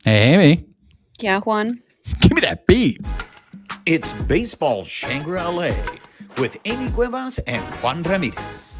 Hey, Amie, Yeah, Juan. give me that beat. It's Baseball Shangri-La with Amie Cuevas and Juan Ramirez.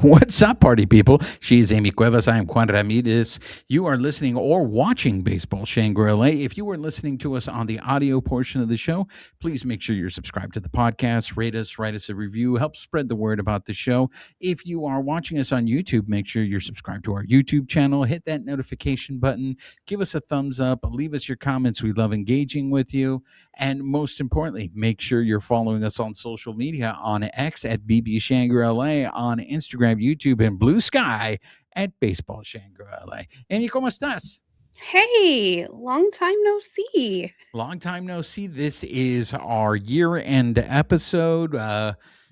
What's up, party people? She is Amie Cuevas. I am Juan Ramirez. You are listening or watching Baseball Shangri-La. If you are listening to us on the audio portion of the show, please make sure you're subscribed to the podcast, rate us, write us a review, help spread the word about the show. If you are watching us on YouTube, make sure you're subscribed to our YouTube channel, hit that notification button, give us a thumbs up, leave us your comments. We love engaging with you. And most importantly, make sure you're following us on social media on X at BB Shangri-La, on Instagram, YouTube, and Bluesky at Baseball Shangri-La. Amie, ¿cómo estás? Hey, long time no see. Long time no see. This is our year-end episode.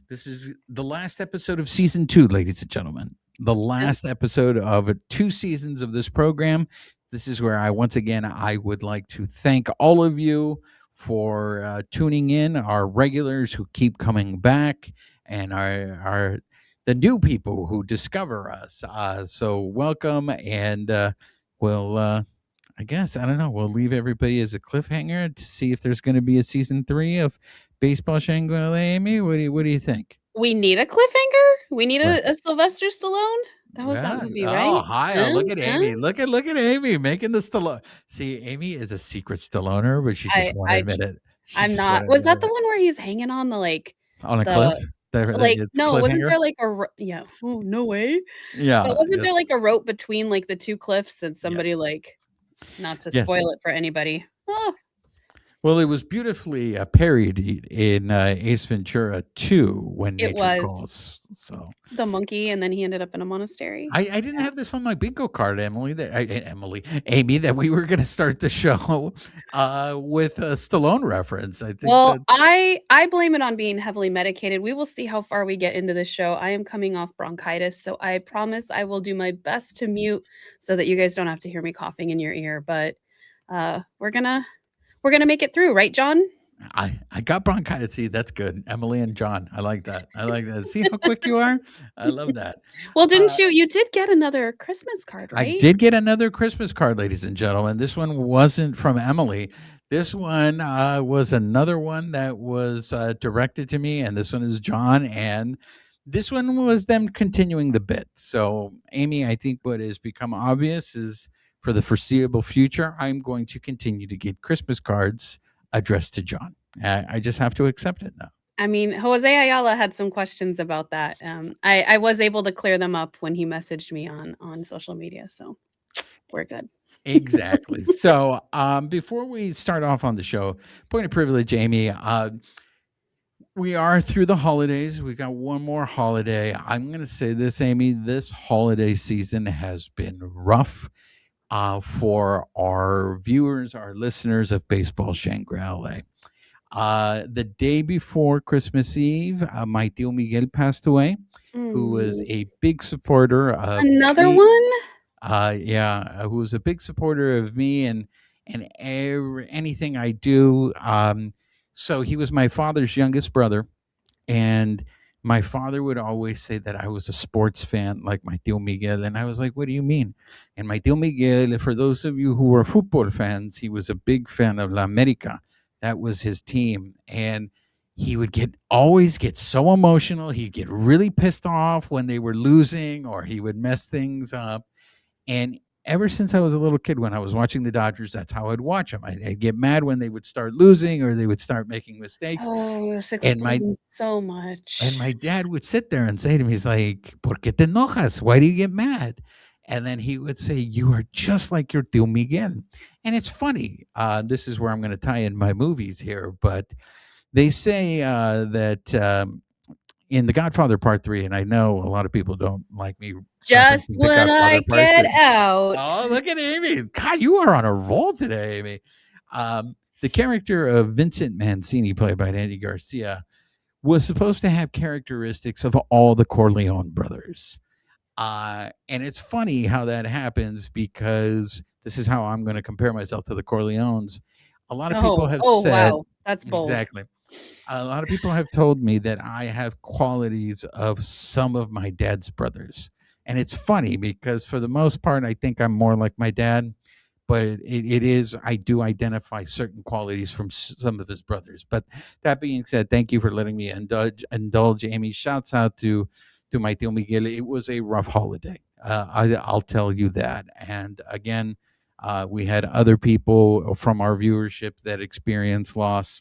This is the last episode of season 2, ladies and gentlemen. The last episode of 2 seasons of this program. This is where I would like to thank all of you for tuning in, our regulars who keep coming back, and our the new people who discover us. So welcome, and I guess I don't know. We'll leave everybody as a cliffhanger to see if there's going to be a season 3 of Baseball Shangri-La. Amie, what do you think? We need a cliffhanger? We need Well, a Sylvester Stallone? That was that movie, right? Hi! Look at Amie. Look at Amie making the Stallone. See, Amie is a secret Stalloner, but she just won't admit it. I'm not. Was that the one where he's hanging on the on a cliff? No, wasn't there like yeah? Oh, no way. Yeah. But wasn't there like a rope between like the two cliffs and somebody not to spoil it for anybody? Oh. Well, it was beautifully parodied in Ace Ventura 2 when nature calls. So the monkey, and then he ended up in a monastery. I didn't have this on my bingo card, Amie, that we were going to start the show with a Stallone reference. I think. Well, I blame it on being heavily medicated. We will see how far we get into this show. I am coming off bronchitis, so I promise I will do my best to mute so that you guys don't have to hear me coughing in your ear. But we're gonna make it through, right, John? I got bronchitis. See, that's good. Emily and John. I like that. See how quick you are? I love that. Well, didn't you? You did get another Christmas card, right? I did get another Christmas card, ladies and gentlemen. This one wasn't from Emily. This one was another one that was directed to me, and this one is John. And this one was them continuing the bit. So, Amie, I think what has become obvious is for the foreseeable future, I'm going to continue to get Christmas cards addressed to John. I just have to accept it now. I mean, Jose Ayala had some questions about that. I was able to clear them up when he messaged me on social media, so we're good. Exactly. So before we start off on the show, point of privilege, Amie, we are through the holidays. We got one more holiday. I'm going to say this, Amie, this holiday season has been rough for our viewers, our listeners of Baseball Shangri-La. The day before Christmas Eve, my tío Miguel passed away, who was a big supporter of another one. Who was a big supporter of me and anything I do. So he was my father's youngest brother, and my father would always say that I was a sports fan, like my tío Miguel. And I was like, what do you mean? And my tío Miguel, for those of you who were football fans, he was a big fan of La America. That was his team. And he would always get so emotional. He'd get really pissed off when they were losing, or he would mess things up. And ever since I was a little kid, when I was watching the Dodgers, that's how I'd watch them. I'd get mad when they would start losing or they would start making mistakes. Oh, this explains so much. And my dad would sit there and say to me, he's like, ¿Por qué te enojas? Why do you get mad? And then he would say, you are just like your tío Miguel. And it's funny. This is where I'm going to tie in my movies here. But they say that in The Godfather Part 3, and I know a lot of people don't like me. Just when I get out. Oh, look at Amie. God, you are on a roll today, Amie. The character of Vincent Mancini, played by Andy Garcia, was supposed to have characteristics of all the Corleone brothers. And it's funny how that happens, because this is how I'm going to compare myself to the Corleones. A lot of people have said, wow, that's bold. Exactly. A lot of people have told me that I have qualities of some of my dad's brothers. And it's funny because for the most part, I think I'm more like my dad, but it is, I do identify certain qualities from some of his brothers. But that being said, thank you for letting me indulge Amy. Shouts out to my Tio Miguel. It was a rough holiday. I'll tell you that. And again, we had other people from our viewership that experienced loss.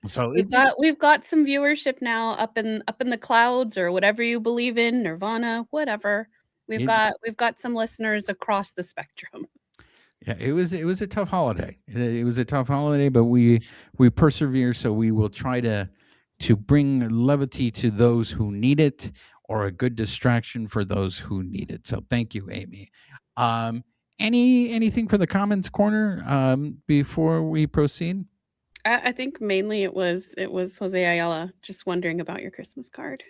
So We've got some viewership now up in the clouds or whatever you believe in, Nirvana, whatever. We've it, got some listeners across the spectrum. yeah, it was a tough holiday. It was a tough holiday, but we persevere. So we will try to bring levity to those who need it, or a good distraction for those who need it. So thank you, Amy. Um, anything for the comments corner before we proceed? I think mainly it was Jose Ayala just wondering about your Christmas card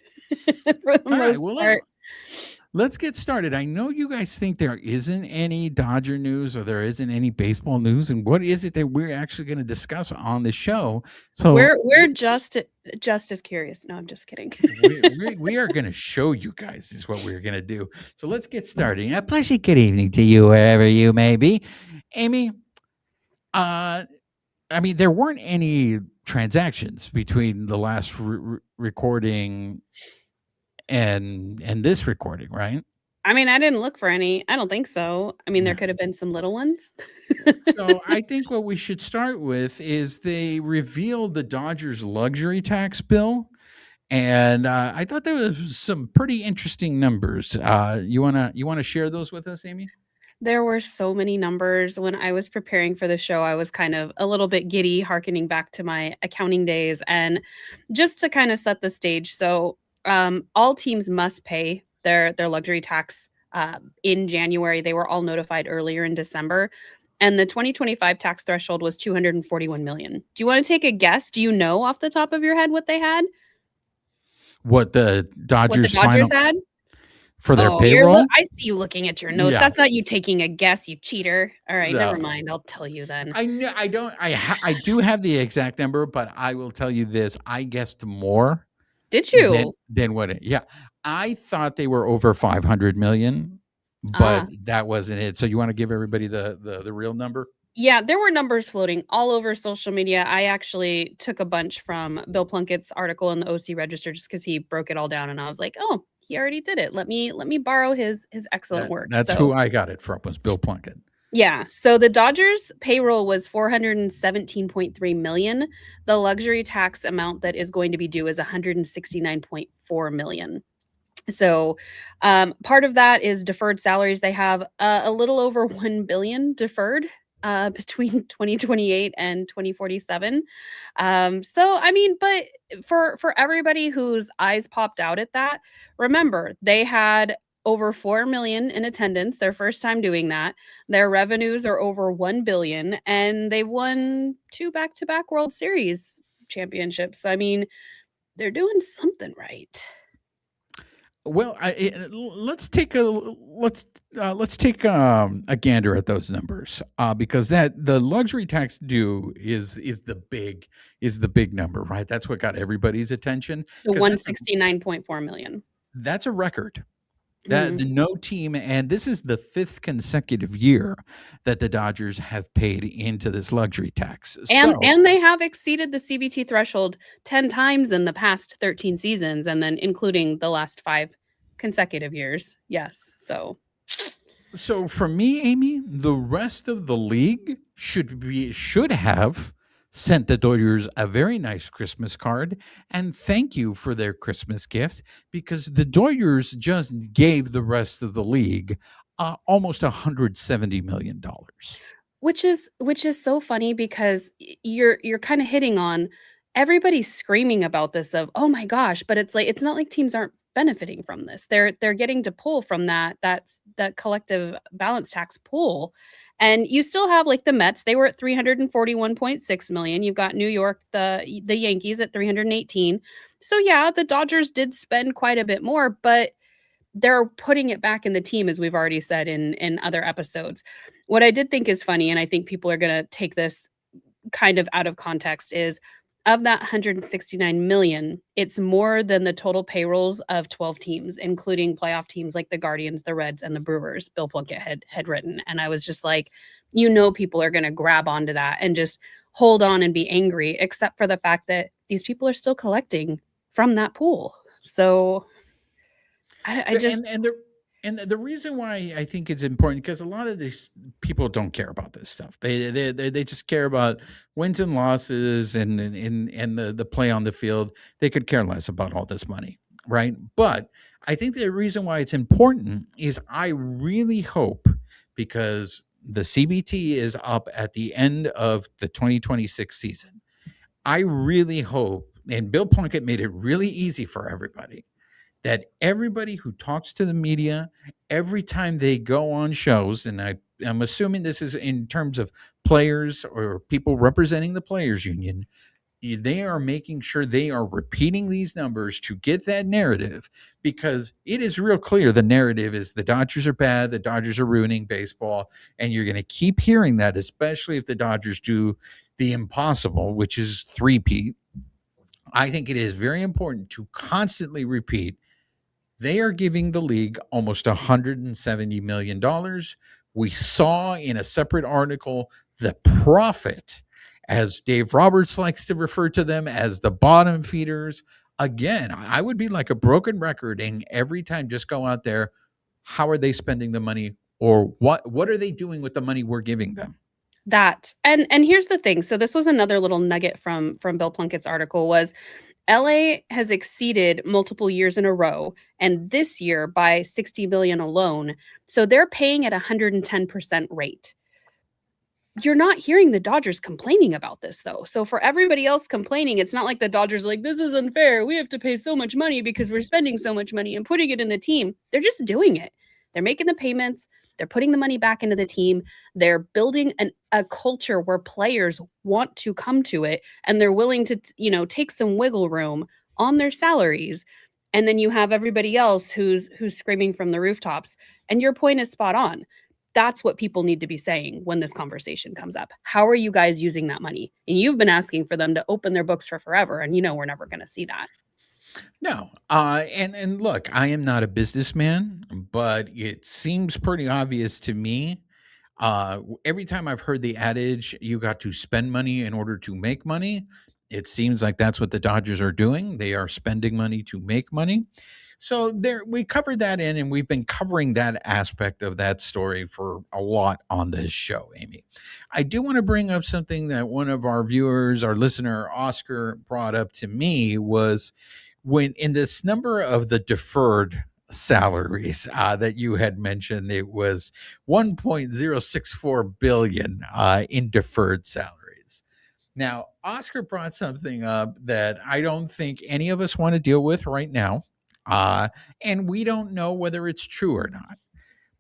for the All right, most well part. let's get started. I know you guys think there isn't any Dodger news or there isn't any baseball news, and what is it that we're actually going to discuss on the show? So We're just as curious. No, I'm just kidding. we are going to show you guys is what we're going to do. So let's get started. A pleasant good evening to you wherever you may be, Amy. I mean, there weren't any transactions between the last recording and this recording, right? I mean, I didn't look for any. I don't think so. I mean, there could have been some little ones. So I think what we should start with is they revealed the Dodgers luxury tax bill, and I thought there was some pretty interesting numbers. You wanna share those with us, Amy? There were so many numbers. When I was preparing for the show, I was kind of a little bit giddy, harkening back to my accounting days. And just to kind of set the stage, so all teams must pay their luxury tax in January. They were all notified earlier in December. And the 2025 tax threshold was 241 million. Do you want to take a guess? Do you know off the top of your head what they had? What the What the Dodgers Dodgers final had? for their Oh, payroll? I see you looking at your notes. Yeah. That's not you taking a guess, you cheater. All right, No. never mind. I'll tell you then. I know I don't I do have the exact number, but I will tell you this, I guessed more Did than you? what it, yeah. I thought they were over 500 million, but Ah, that wasn't it. So you want to give everybody the real number? yeah, there were numbers floating all over social media. I actually took a bunch from Bill Plunkett's article in the OC Register just because he broke it all down, and I was like, oh, he already did it. Let me borrow his excellent work. That's So who I got it from, was Bill Plunkett. yeah, so the Dodgers payroll was 417.3 million. The luxury tax amount that is going to be due is 169.4 million. So, part of that is deferred salaries. They have a little over 1 billion deferred between 2028 and 2047. So I mean, but for everybody whose eyes popped out at that, remember they had over 4 million in attendance, their first time doing that. Their revenues are over 1 billion, and they've won 2 back-to-back World Series championships. I mean, they're doing something right. Well, let's take a gander at those numbers, because that the luxury tax due is the big number, right? That's what got everybody's attention, The because 169.4 million. that's a record. That Mhm. the no team, and this is the fifth consecutive year that the Dodgers have paid into this luxury tax. So And they have exceeded the CBT threshold 10 times in the past 13 seasons, and then including the last 5 consecutive years. Yes, so So for me, Amy, the rest of the league should have sent the Dodgers a very nice Christmas card and thank you for their Christmas gift, because the Dodgers just gave the rest of the league almost $170 million. which is so funny because you're kind of hitting on everybody's screaming about this of, "Oh my gosh," but it's like it's not like teams aren't benefiting from this. They're getting to pull from that collective balance tax pool. And you still have like the Mets, they were at 341.6 million. You've got New York, the Yankees at 318. So yeah, the Dodgers did spend quite a bit more, but they're putting it back in the team, as we've already said in other episodes. What I did think is funny, and I think people are gonna take this kind of out of context, is Of that 169 million, it's more than the total payrolls of 12 teams, including playoff teams like the Guardians, the Reds, and the Brewers. Bill Plunkett had written, and I was just like, people are going to grab onto that and just hold on and be angry, except for the fact that these people are still collecting from that pool. So I just And the reason why I think it's important, because a lot of these people don't care about this stuff. They just care about wins and losses and the play on the field. They could care less about all this money, right? But I think the reason why it's important is I really hope, because the CBT is up at the end of the 2026 season. I really hope, and Bill Plunkett made it really easy for everybody, that everybody who talks to the media, every time they go on shows, and I'm assuming this is in terms of players or people representing the players union, they are making sure they are repeating these numbers to get that narrative, because it is real clear the narrative is the Dodgers are bad, the Dodgers are ruining baseball, and you're going to keep hearing that, especially if the Dodgers do the impossible, which is three-peat. I think it is very important to constantly repeat they are giving the league almost $170 million. We saw in a separate article the profit, as Dave Roberts likes to refer to them, as the bottom feeders. Again, I would be like a broken record, and every time just go out there, how are they spending the money, or what are they doing with the money we're giving them? that and here's the thing. So this was another little nugget from Bill Plunkett's article was LA has exceeded multiple years in a row, and this year by 60 million alone. So they're paying at 110% rate. You're not hearing the Dodgers complaining about this though. So for everybody else complaining, it's not like the Dodgers are like, this is unfair. We have to pay so much money because we're spending so much money and putting it in the team. They're just doing it. They're making the payments. They're putting the money back into the team. They're building a culture where players want to come to it, and they're willing to, take some wiggle room on their salaries. And then you have everybody else who's screaming from the rooftops. And your point is spot on. That's what people need to be saying when this conversation comes up. How are you guys using that money? And you've been asking for them to open their books for forever, and we're never going to see that. No, and look, I am not a businessman, but it seems pretty obvious to me. Every time I've heard the adage, "You got to spend money in order to make money," it seems like that's what the Dodgers are doing. They are spending money to make money. So there, we covered that in, and we've been covering that aspect of that story for a lot on this show, Amie. I do want to bring up something that one of our viewers, our listener, Oscar, brought up to me was when in this number of the deferred salaries that you had mentioned, it was 1.064 billion in deferred salaries. Now, Oscar brought something up that I don't think any of us want to deal with right now. And we don't know whether it's true or not.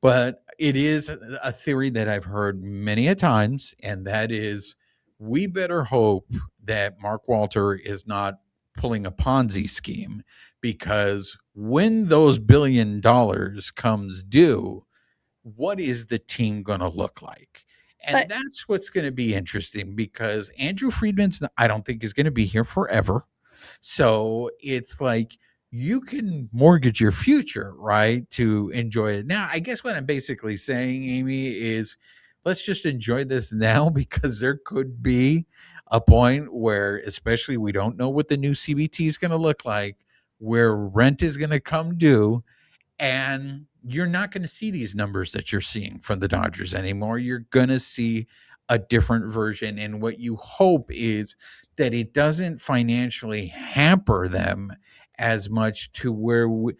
But it is a theory that I've heard many a times, and that is we better hope that Mark Walter is not pulling a Ponzi scheme, because when those $1 billion comes due, what is the team going to look like? And But that's what's going to be interesting, because Andrew Friedman's, I don't think, is going to be here forever. So it's like you can mortgage your future, right, to enjoy it. Now, I guess what I'm basically saying, Amie, is let's just enjoy this now, because there could be a point where, especially, we don't know what the new CBT is going to look like, where rent is going to come due, and you're not going to see these numbers that you're seeing from the Dodgers anymore. You're going to see a different version. And what you hope is that it doesn't financially hamper them as much, to where we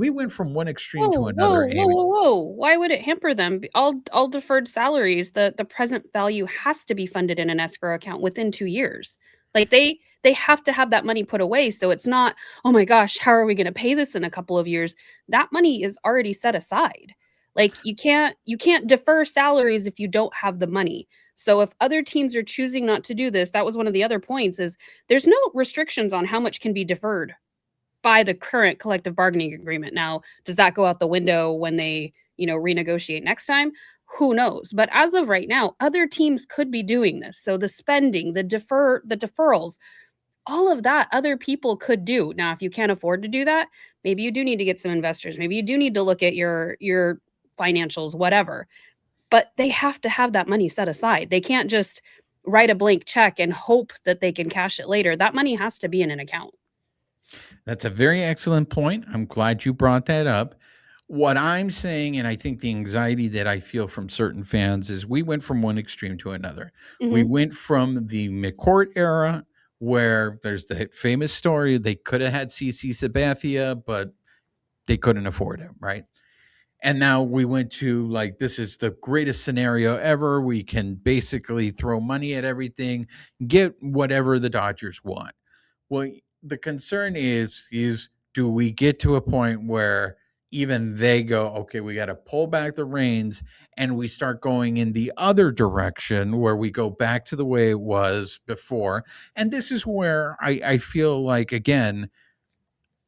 went from one extreme to whoa, whoa, another, whoa, Amie. whoa, whoa! Why would it hamper them? All deferred salaries, the present value has to be funded in an escrow account within 2 years. Like they have to have that money put away, so it's not, oh my gosh, how are we going to pay this in a couple of years? That money is already set aside. Like you can't defer salaries if you don't have the money. So if other teams are choosing not to do this, that was one of the other points, is there's no restrictions on how much can be deferred by the current collective bargaining agreement. Now, does that go out the window when they, renegotiate next time? Who knows? But as of right now, other teams could be doing this. So the spending, the deferrals, all of that other people could do. Now, if you can't afford to do that, maybe you do need to get some investors. Maybe you do need to look at your financials, whatever. But they have to have that money set aside. They can't just write a blank check and hope that they can cash it later. That money has to be in an account. That's a very excellent point. I'm glad you brought that up. What I'm saying, and I think the anxiety that I feel from certain fans, is we went from one extreme to another. We Mhm. went from the McCourt era, where there's the famous story they could have had CC Sabathia, but they couldn't afford him, right? And now we went to like, this is the greatest scenario ever. We can basically throw money at everything, get whatever the Dodgers want. Well, the concern is do we get to a point where even they go, okay, we got to pull back the reins and we start going in the other direction where we go back to the way it was before. And this is where I feel like, again,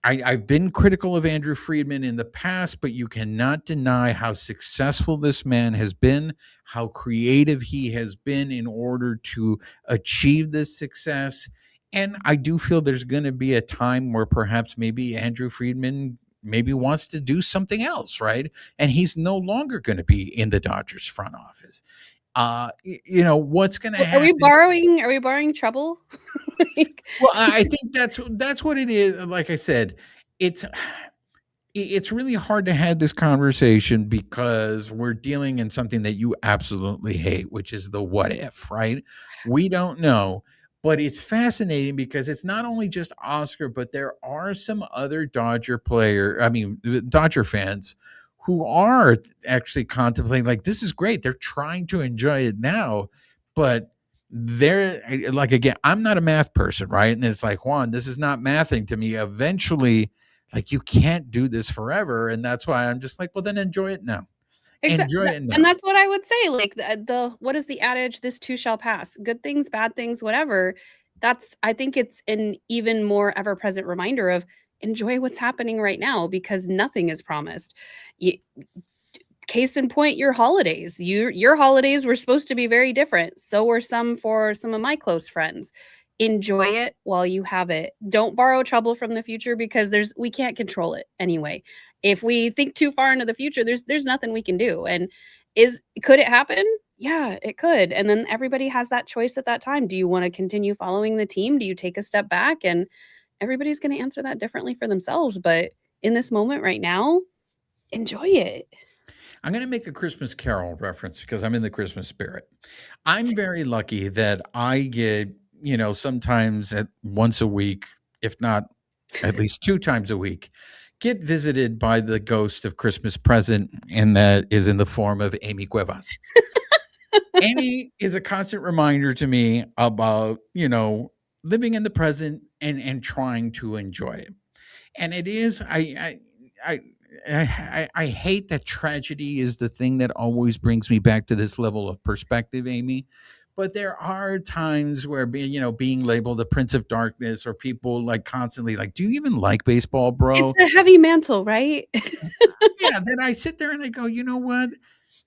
I've been critical of Andrew Friedman in the past, but you cannot deny how successful this man has been, how creative he has been in order to achieve this success. And I do feel there's going to be a time where perhaps maybe Andrew Friedman maybe wants to do something else, right? And he's no longer going to be in the Dodgers front office. What's going to Are we happen? borrowing trouble? Like, Well, I think that's what it is. Like I said, it's it's really hard to have this conversation because we're dealing in something that you absolutely hate, which is the what if, right? We don't know, but it's fascinating because it's not only just Oscar, but there are some other Dodger fans who are actually contemplating like this is great. They're trying to enjoy it now, but like again, I'm not a math person, right? And it's like, Juan, this is not mathing to me. Eventually, like you can't do this forever, and that's why I'm just like, well, then enjoy it now. Enjoy it And now. that's what I would say. Like the what is the adage? This too shall pass. Good things, bad things, whatever. I think it's an even more ever present reminder of enjoy what's happening right now because nothing is promised. You, case in point, your holidays. Your holidays were supposed to be very different. So were some for some of my close friends. Enjoy it while you have it. Don't borrow trouble from the future because we can't control it anyway. If we think too far into the future, there's nothing we can do. And could it happen? Yeah, it could. And then everybody has that choice at that time. Do you want to continue following the team? Do you take a step back? And everybody's going to answer that differently for themselves. But in this moment right now, enjoy it. I'm going to make a Christmas Carol reference because I'm in the Christmas spirit. I'm very lucky that I get, sometimes at once a week, if not at least 2 times a week, get visited by the ghost of Christmas present, and that is in the form of Amy Cuevas. Amy is a constant reminder to me about, living in the present and trying to enjoy it. And it is, I, I hate that tragedy is the thing that always brings me back to this level of perspective, Amy. But there are times where being labeled the Prince of Darkness, or people like constantly like, do you even like baseball, It's bro? a heavy mantle, right? Yeah, then I sit there and I go, you know what?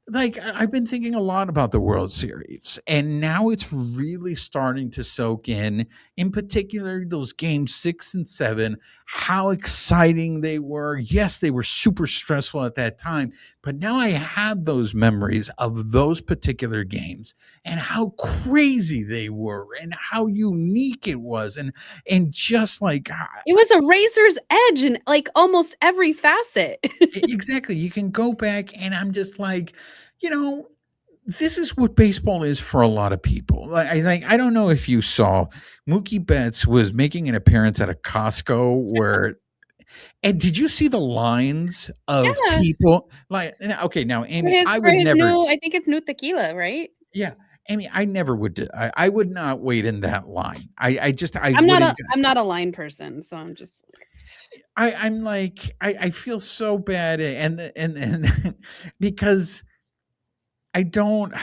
Like I've been thinking a lot about the World Series, and now it's really starting to soak in particular those games 6 and 7, how exciting they were. Yes, they were super stressful at that time, but now I have those memories of those particular games and how crazy they were and how unique it was. And just like It was a razor's edge in, like, almost every facet. exactly, you can go back and I'm just like, you know, this is what baseball is for a lot of people. I don't know if you saw Mookie Betts was making an appearance at a Costco where, and did you see the lines of Yeah, people like, okay, now Amy, I for would his never, new I think it's new tequila, right? yeah, Amy, I never would do, I would not wait in that line. I wouldn't. I'm not a line person, so I'm just like I'm like, I feel so bad, and because I don't.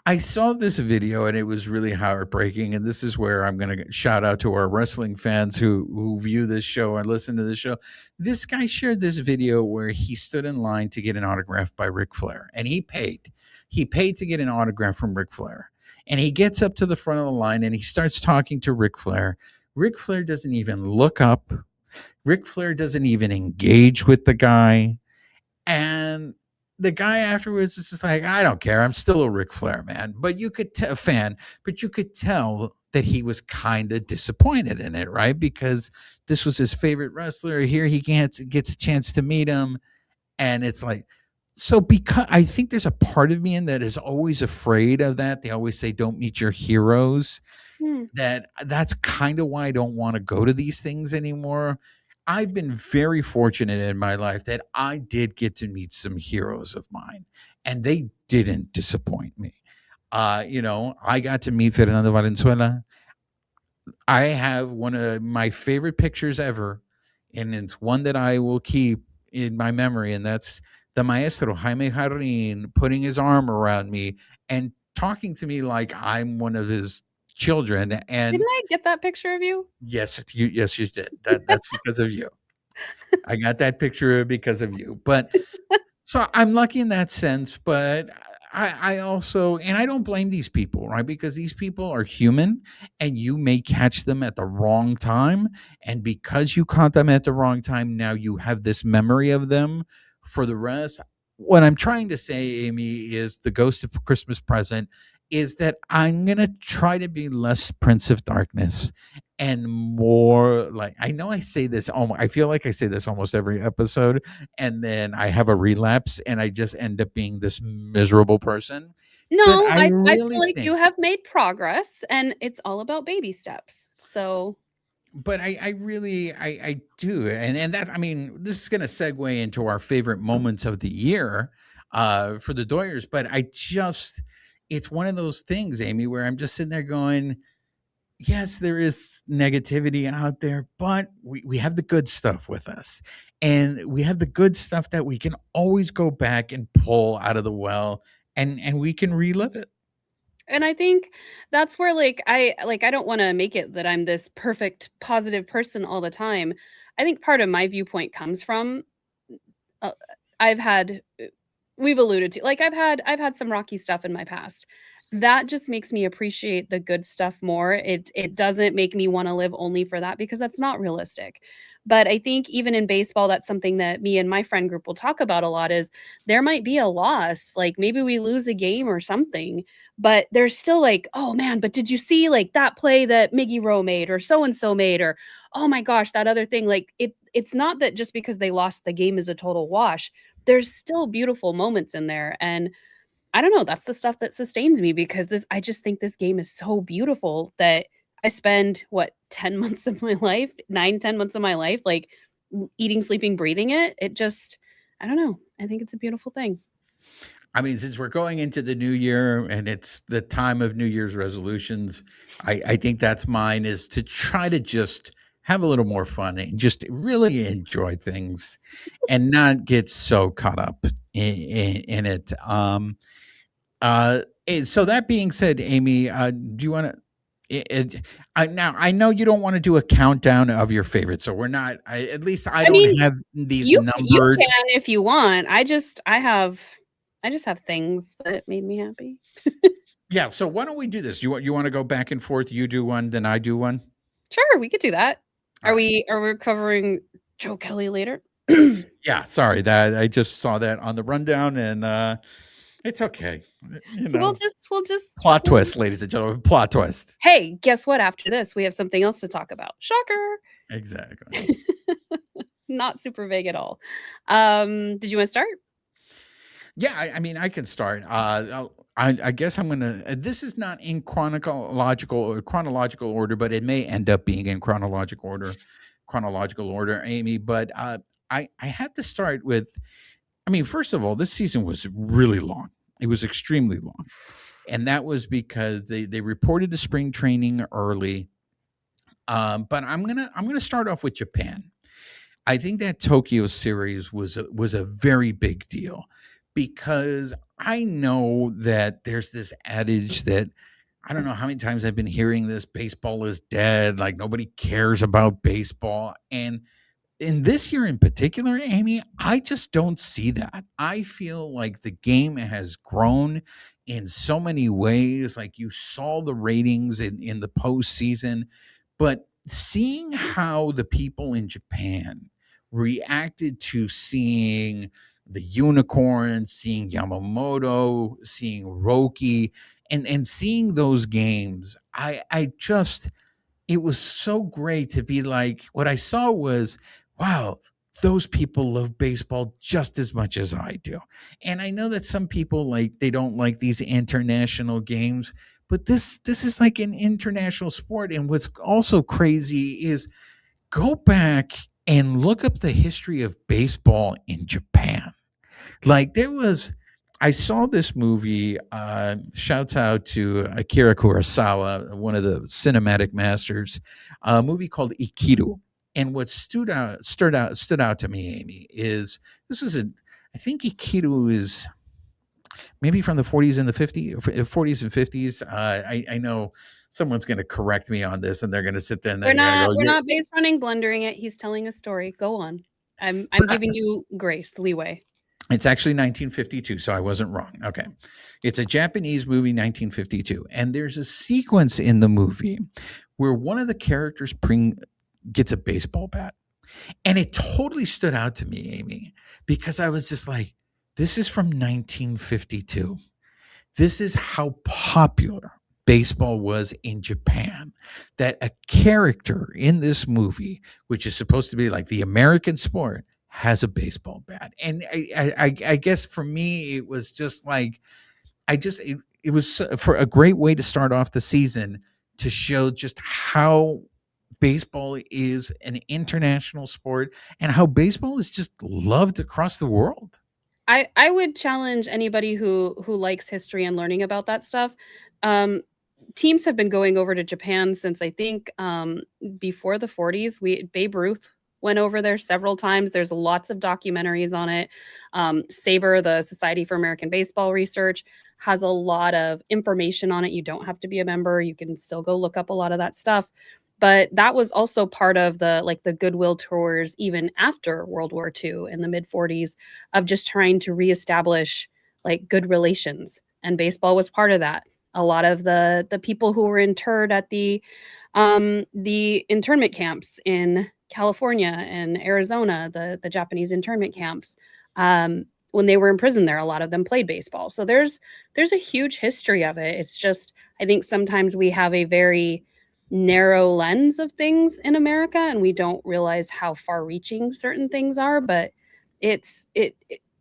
I saw this video and it was really heartbreaking. And this is where I'm going to shout out to our wrestling fans who view this show and listen to this show. This guy shared this video where he stood in line to get an autograph by Ric Flair, and he paid. He paid to get an autograph from Ric Flair. And he gets up to the front of the line and he starts talking to Ric Flair. Ric Flair doesn't even look up. Ric Flair doesn't even engage with the guy. And the guy afterwards is just like, I don't care. I'm still a Ric Flair man. But you could tell, fan, but you could tell that he was kind of disappointed in it, right? Because this was his favorite wrestler. Here he gets a chance to meet him. And it's like, so because I think there's a part of me in that is always afraid of that. They always say, don't meet your heroes. Hmm. That's kind of why I don't want to go to these things anymore. I've been very fortunate in my life that I did get to meet some heroes of mine, and they didn't disappoint me. I got to meet Fernando Valenzuela. I have one of my favorite pictures ever, and it's one that I will keep in my memory, and that's the maestro Jaime Jarrin putting his arm around me and talking to me like I'm one of his children. And Didn't I get that picture of you? yes, you did. That's because of you. I got that picture because of you. But so I'm lucky in that sense, but I also, and I don't blame these people, right? Because these people are human and you may catch them at the wrong time. And because you caught them at the wrong time, now you have this memory of them for the rest. What I'm trying to say, Amy, is the ghost of Christmas present is that I'm going to try to be less Prince of Darkness and more like, I know I say this, I feel like I say this almost every episode, and then I have a relapse and I just end up being this miserable person. But No, I I feel really like you think, have made progress, and it's all about baby steps. So but I do. And that, I mean, this is going to segue into our favorite moments of the year for the Doyers. But it's one of those things, Amy, where I'm just sitting there going, yes, there is negativity out there, but we have the good stuff with us. And we have the good stuff that we can always go back and pull out of the well, and we can relive it. and I think that's where I don't wanna make it that I'm this perfect, positive person all the time. I think part of my viewpoint comes from, uh, I've had we've alluded to I've had some rocky stuff in my past. That just makes me appreciate the good stuff more. It doesn't make me wanna live only for that because that's not realistic. But I think even in baseball, that's something that me and my friend group will talk about a lot is there might be a loss, like, maybe we lose a game or something, but there's still like, "Oh, man, but did you see, like, that play that Miggy Rowe made or so and so made?" Or, "Oh my gosh, that other thing." Like, it's not that just because they lost the game is a total wash. There's still beautiful moments in there, and I don't know, that's the stuff that sustains me because this I just think this game is so beautiful that I spend, what, 10 months of my life, 9, 10 months of my life, like, eating, sleeping, breathing it. It just I don't know. I think it's a beautiful thing. I mean, since we're going into the new year and it's the time of New Year's resolutions, I think that's mine is to try to just have a little more fun and just really enjoy things and not get so caught up in it. So that being said, Amy, do you want to? Now I know you don't want to do a countdown of your favorites, so we're not. At least I I don't mean, have these you numbered. can if you want. I just have things that made me happy. Yeah. So why don't we do this? You want to go back and forth? You do one, then I do one. Sure, we could do that. All right. Are we covering Joe Kelly later? Yeah. Sorry that I just saw that on the rundown, and it's okay. You We'll know, just we'll just plot we'll twist, ladies and gentlemen. Plot twist. Hey, guess what? After this, we have something else to talk about. Shocker. Exactly. Not super vague at all. Did you wanna start? Yeah, I mean, I can start. I guess I'm gonna. This is not in chronological order, but it may end up being in chronological order, Amy. But I have to start with. I mean, first of all, this season was really long. It was extremely long, and that was because they reported to spring training early. But I'm gonna start off with Japan. I think that Tokyo series was a very big deal because I know that there's this adage that I don't know how many times I've been hearing this baseball is dead, like nobody cares about baseball. And in this year in particular, Amy, I just don't see that. I feel like the game has grown in so many ways. Like you saw the ratings in the postseason, but seeing how the people in Japan reacted to seeing the unicorn, seeing Yamamoto, seeing Roki, and seeing those games, I just it was so great to be like, what I saw was, wow, those people love baseball just as much as I do. And I know that some people like they don't like these international games, but this is like an international sport. And what's also crazy is go back and look up the history of baseball in Japan. Like there was I saw this movie, shouts out to Akira Kurosawa, one of the cinematic masters, a movie called Ikiru. And what stood out to me, Amy, is this was a I think Ikiru is maybe from the 40s and the 40s and 50s. I know someone's going to correct me on this, and they're going to sit there and We're they're going to not go, we're "You're." not base running, blundering it. He's telling a story. Go on. I'm But giving you grace, leeway. it's actually 1952, so I wasn't wrong. Okay. It's a Japanese movie, 1952. And there's a sequence in the movie where one of the characters gets a baseball bat. And it totally stood out to me, Amy, because I was just like, this is from 1952. This is how popular baseball was in Japan, that a character in this movie, which is supposed to be like the American sport, has a baseball bat. And I guess for me, it was just like, it was for a great way to start off the season to show just how baseball is an international sport and how baseball is just loved across the world. I would challenge anybody who likes history and learning about that stuff. Um, Teams have been going over to Japan since I think before the 40s. Babe Ruth went over there several times. There's lots of documentaries on it. SABR, the Society for American Baseball Research, has a lot of information on it. You don't have to be a member. You can still go look up a lot of that stuff. But that was also part of the goodwill tours even after World War II in the mid 40s, of just trying to reestablish like good relations, and baseball was part of that. A lot of the people who were interred at the internment camps in California and Arizona, the Japanese internment camps, when they were in prison there, a lot of them played baseball. So there's a huge history of it. It's just, I think sometimes we have a very narrow lens of things in America, and we don't realize how far-reaching certain things are. But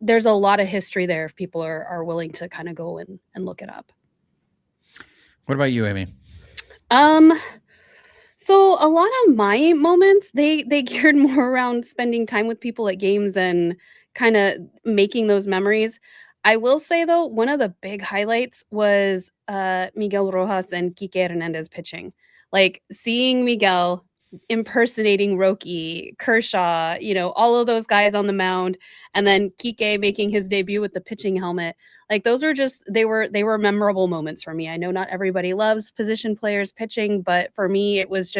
there's a lot of history there if people are willing to kind of go and look it up. What about you, Amy? So a lot of my moments, they geared more around spending time with people at games and kind of making those memories. I will say though, one of the big highlights was Miguel Rojas and Kike Hernandez pitching. Like seeing Miguel impersonating Roki, Kershaw, all of those guys on the mound, and then Kike making his debut with the pitching helmet. Like those were just they were memorable moments for me. I know not everybody loves position players pitching, but for me it was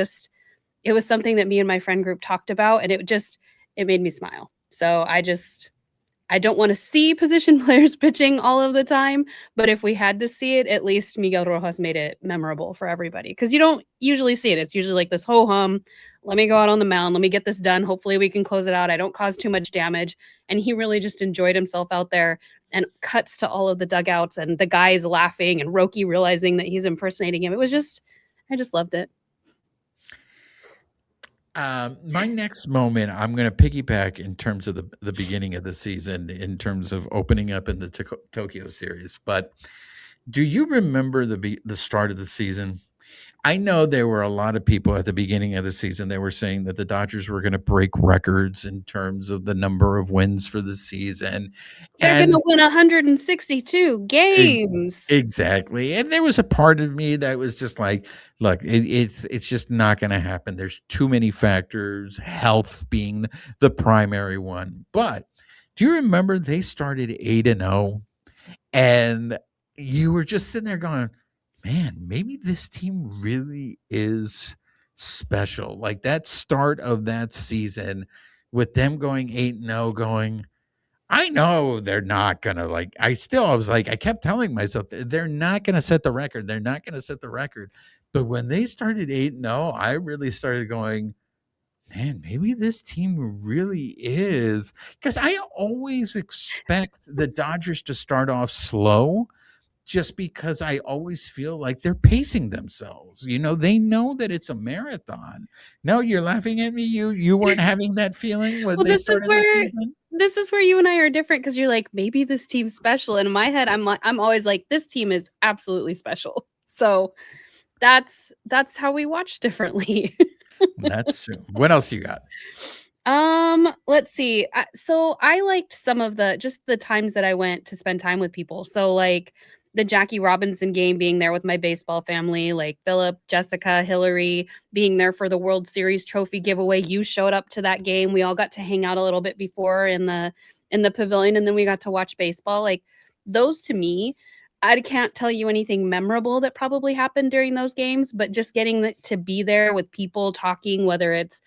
something that me and my friend group talked about, and it made me smile. So I don't want to see position players pitching all of the time, but if we had to see it, at least Miguel Rojas made it memorable for everybody, because you don't usually see it. It's usually like this ho-hum, let me go out on the mound, let me get this done, hopefully we can close it out, I don't cause too much damage. And he really just enjoyed himself out there, and cuts to all of the dugouts and the guys laughing and Roki realizing that he's impersonating him. I just loved it. My next moment, I'm going to piggyback in terms of the beginning of the season, in terms of opening up in the Tokyo series. But do you remember the start of the season? I know there were a lot of people at the beginning of the season that were saying that the Dodgers were going to break records in terms of the number of wins for the season. They're going to win 162 games. Exactly. And there was a part of me that was just like, look, it's just not going to happen. There's too many factors, health being the primary one. But do you remember they started 8-0, and you were just sitting there going, man, maybe this team really is special. Like that start of that season with them going 8-0, going, I know they're not gonna I was like, I kept telling myself they're not gonna set the record. They're not gonna set the record. But when they started 8-0, I really started going, man, maybe this team really is, because I always expect the Dodgers to start off slow just because I always feel like they're pacing themselves. They know that it's a marathon. No, you're laughing at me. You weren't having that feeling when Well, they started the season? this is where you and I are different, because you're like, maybe this team's special. And in my head, I'm always like, this team is absolutely special. So that's how we watch differently. That's true. What else you got? Let's see. So I liked some of just the times that I went to spend time with people. So like the Jackie Robinson game, being there with my baseball family, like Philip, Jessica, Hillary, being there for the World Series trophy giveaway. You showed up to that game. We all got to hang out a little bit before in the pavilion, and then we got to watch baseball. Like those, to me, I can't tell you anything memorable that probably happened during those games, but just getting to be there with people talking, whether it's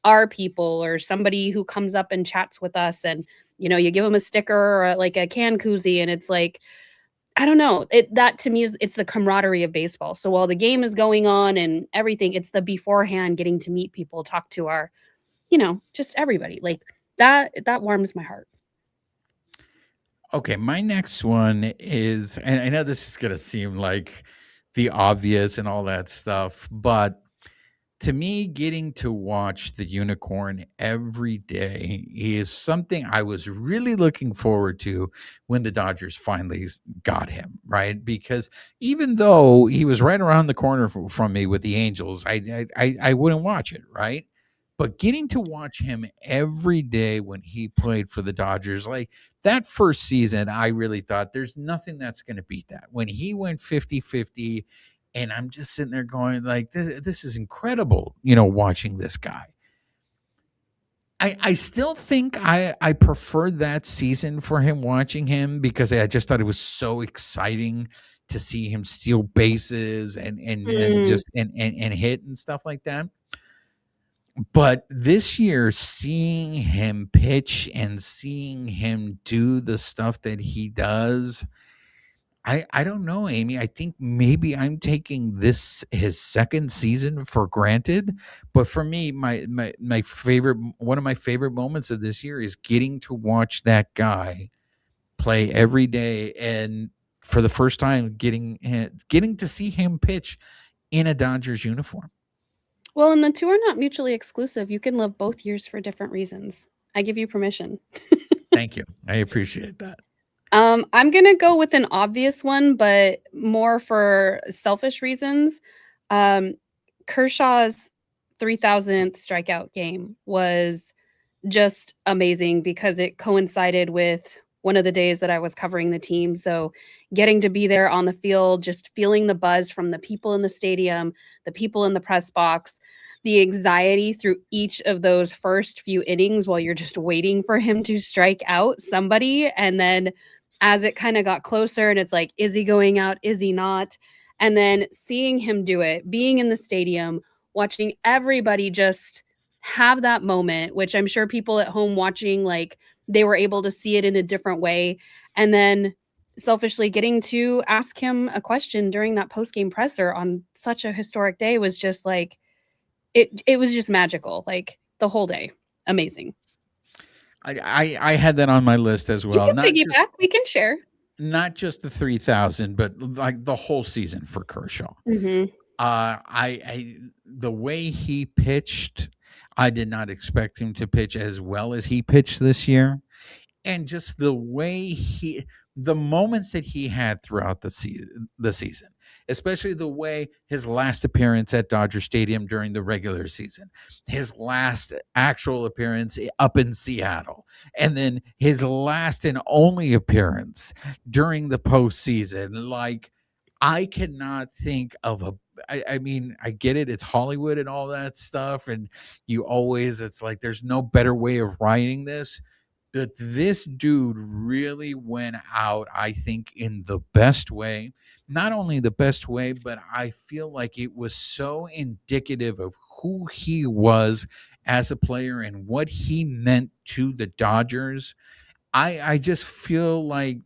our people or somebody who comes up and chats with us, and you give them a sticker or like a can koozie, and it's like, I don't know, that to me it's the camaraderie of baseball. So while the game is going on and everything, it's the beforehand, getting to meet people, talk to our, just everybody, like that warms my heart. Okay, my next one is, and I know this is going to seem like the obvious and all that stuff, but to me, getting to watch the unicorn every day is something I was really looking forward to when the Dodgers finally got him, right? Because even though he was right around the corner from me with the Angels, I wouldn't watch it, right? But getting to watch him every day when he played for the Dodgers, like that first season, I really thought there's nothing that's going to beat that. When he went 50-50, and I'm just sitting there going, like, this is incredible, watching this guy. I still think I preferred that season for him, watching him, because I just thought it was so exciting to see him steal bases and just and hit and stuff like that. But this year, seeing him pitch and seeing him do the stuff that he does, I don't know, Amy. I think maybe I'm taking his second season for granted, but for me, my favorite one of my favorite moments of this year is getting to watch that guy play every day, and for the first time, getting to see him pitch in a Dodgers uniform. Well, and the two are not mutually exclusive. You can love both years for different reasons. I give you permission. Thank you. I appreciate that. I'm gonna go with an obvious one, but more for selfish reasons. Kershaw's 3,000th strikeout game was just amazing because it coincided with one of the days that I was covering the team. So getting to be there on the field, just feeling the buzz from the people in the stadium, the people in the press box, the anxiety through each of those first few innings while you're just waiting for him to strike out somebody. And then as it kind of got closer and it's like, is he going out? Is he not? And then seeing him do it, being in the stadium, watching everybody just have that moment, which I'm sure people at home watching, like they were able to see it in a different way. And then selfishly getting to ask him a question during that post-game presser on such a historic day was just like, it was just magical. Like the whole day. Amazing. I had that on my list as You well. can piggyback. We can share. Not just the 3,000, but like the whole season for Kershaw. Mhm. The way he pitched, I did not expect him to pitch as well as he pitched this year. And just the moments that he had throughout the season, especially the way his last appearance at Dodger Stadium during the regular season, his last actual appearance up in Seattle, and then his last and only appearance during the postseason. Like, I cannot think of I mean, I get it. It's Hollywood and all that stuff. And it's like, there's no better way of writing this. But this dude really went out, I think, in the best way. Not only the best way, but I feel like it was so indicative of who he was as a player and what he meant to the Dodgers, I just feel like,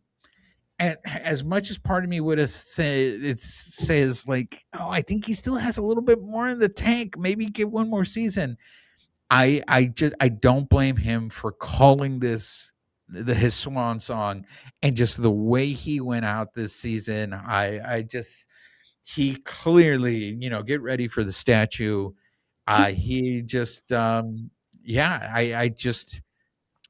as much as part of me would have said, it says like, oh, I think he still has a little bit more in the tank. Maybe give one more season. I don't blame him for calling this his swan song, and just the way he went out this season. I just, he clearly, get ready for the statue. He just, yeah, I just,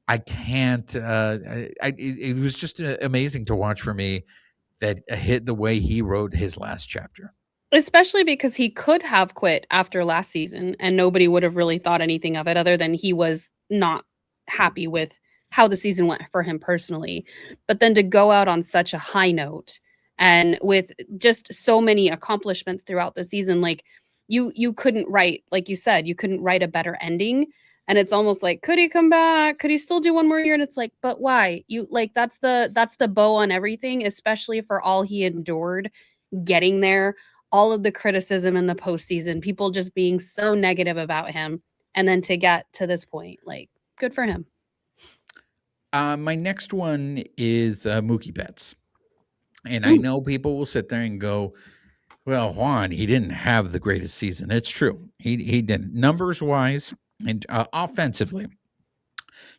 I can't. It was just amazing to watch for me, that hit the way he wrote his last chapter. Especially because he could have quit after last season and nobody would have really thought anything of it other than he was not happy with how the season went for him personally. But then to go out on such a high note and with just so many accomplishments throughout the season, like you couldn't write, like you said, you couldn't write a better ending. And it's almost like, could he come back? Could he still do one more year? And it's like, but why? You like that's the bow on everything, especially for all he endured getting there, all of the criticism in the postseason, people just being so negative about him, and then to get to this point, like, good for him. My next one is Mookie Betts, and I know people will sit there and go, "Well, Juan, he didn't have the greatest season." It's true, he didn't, numbers wise and offensively.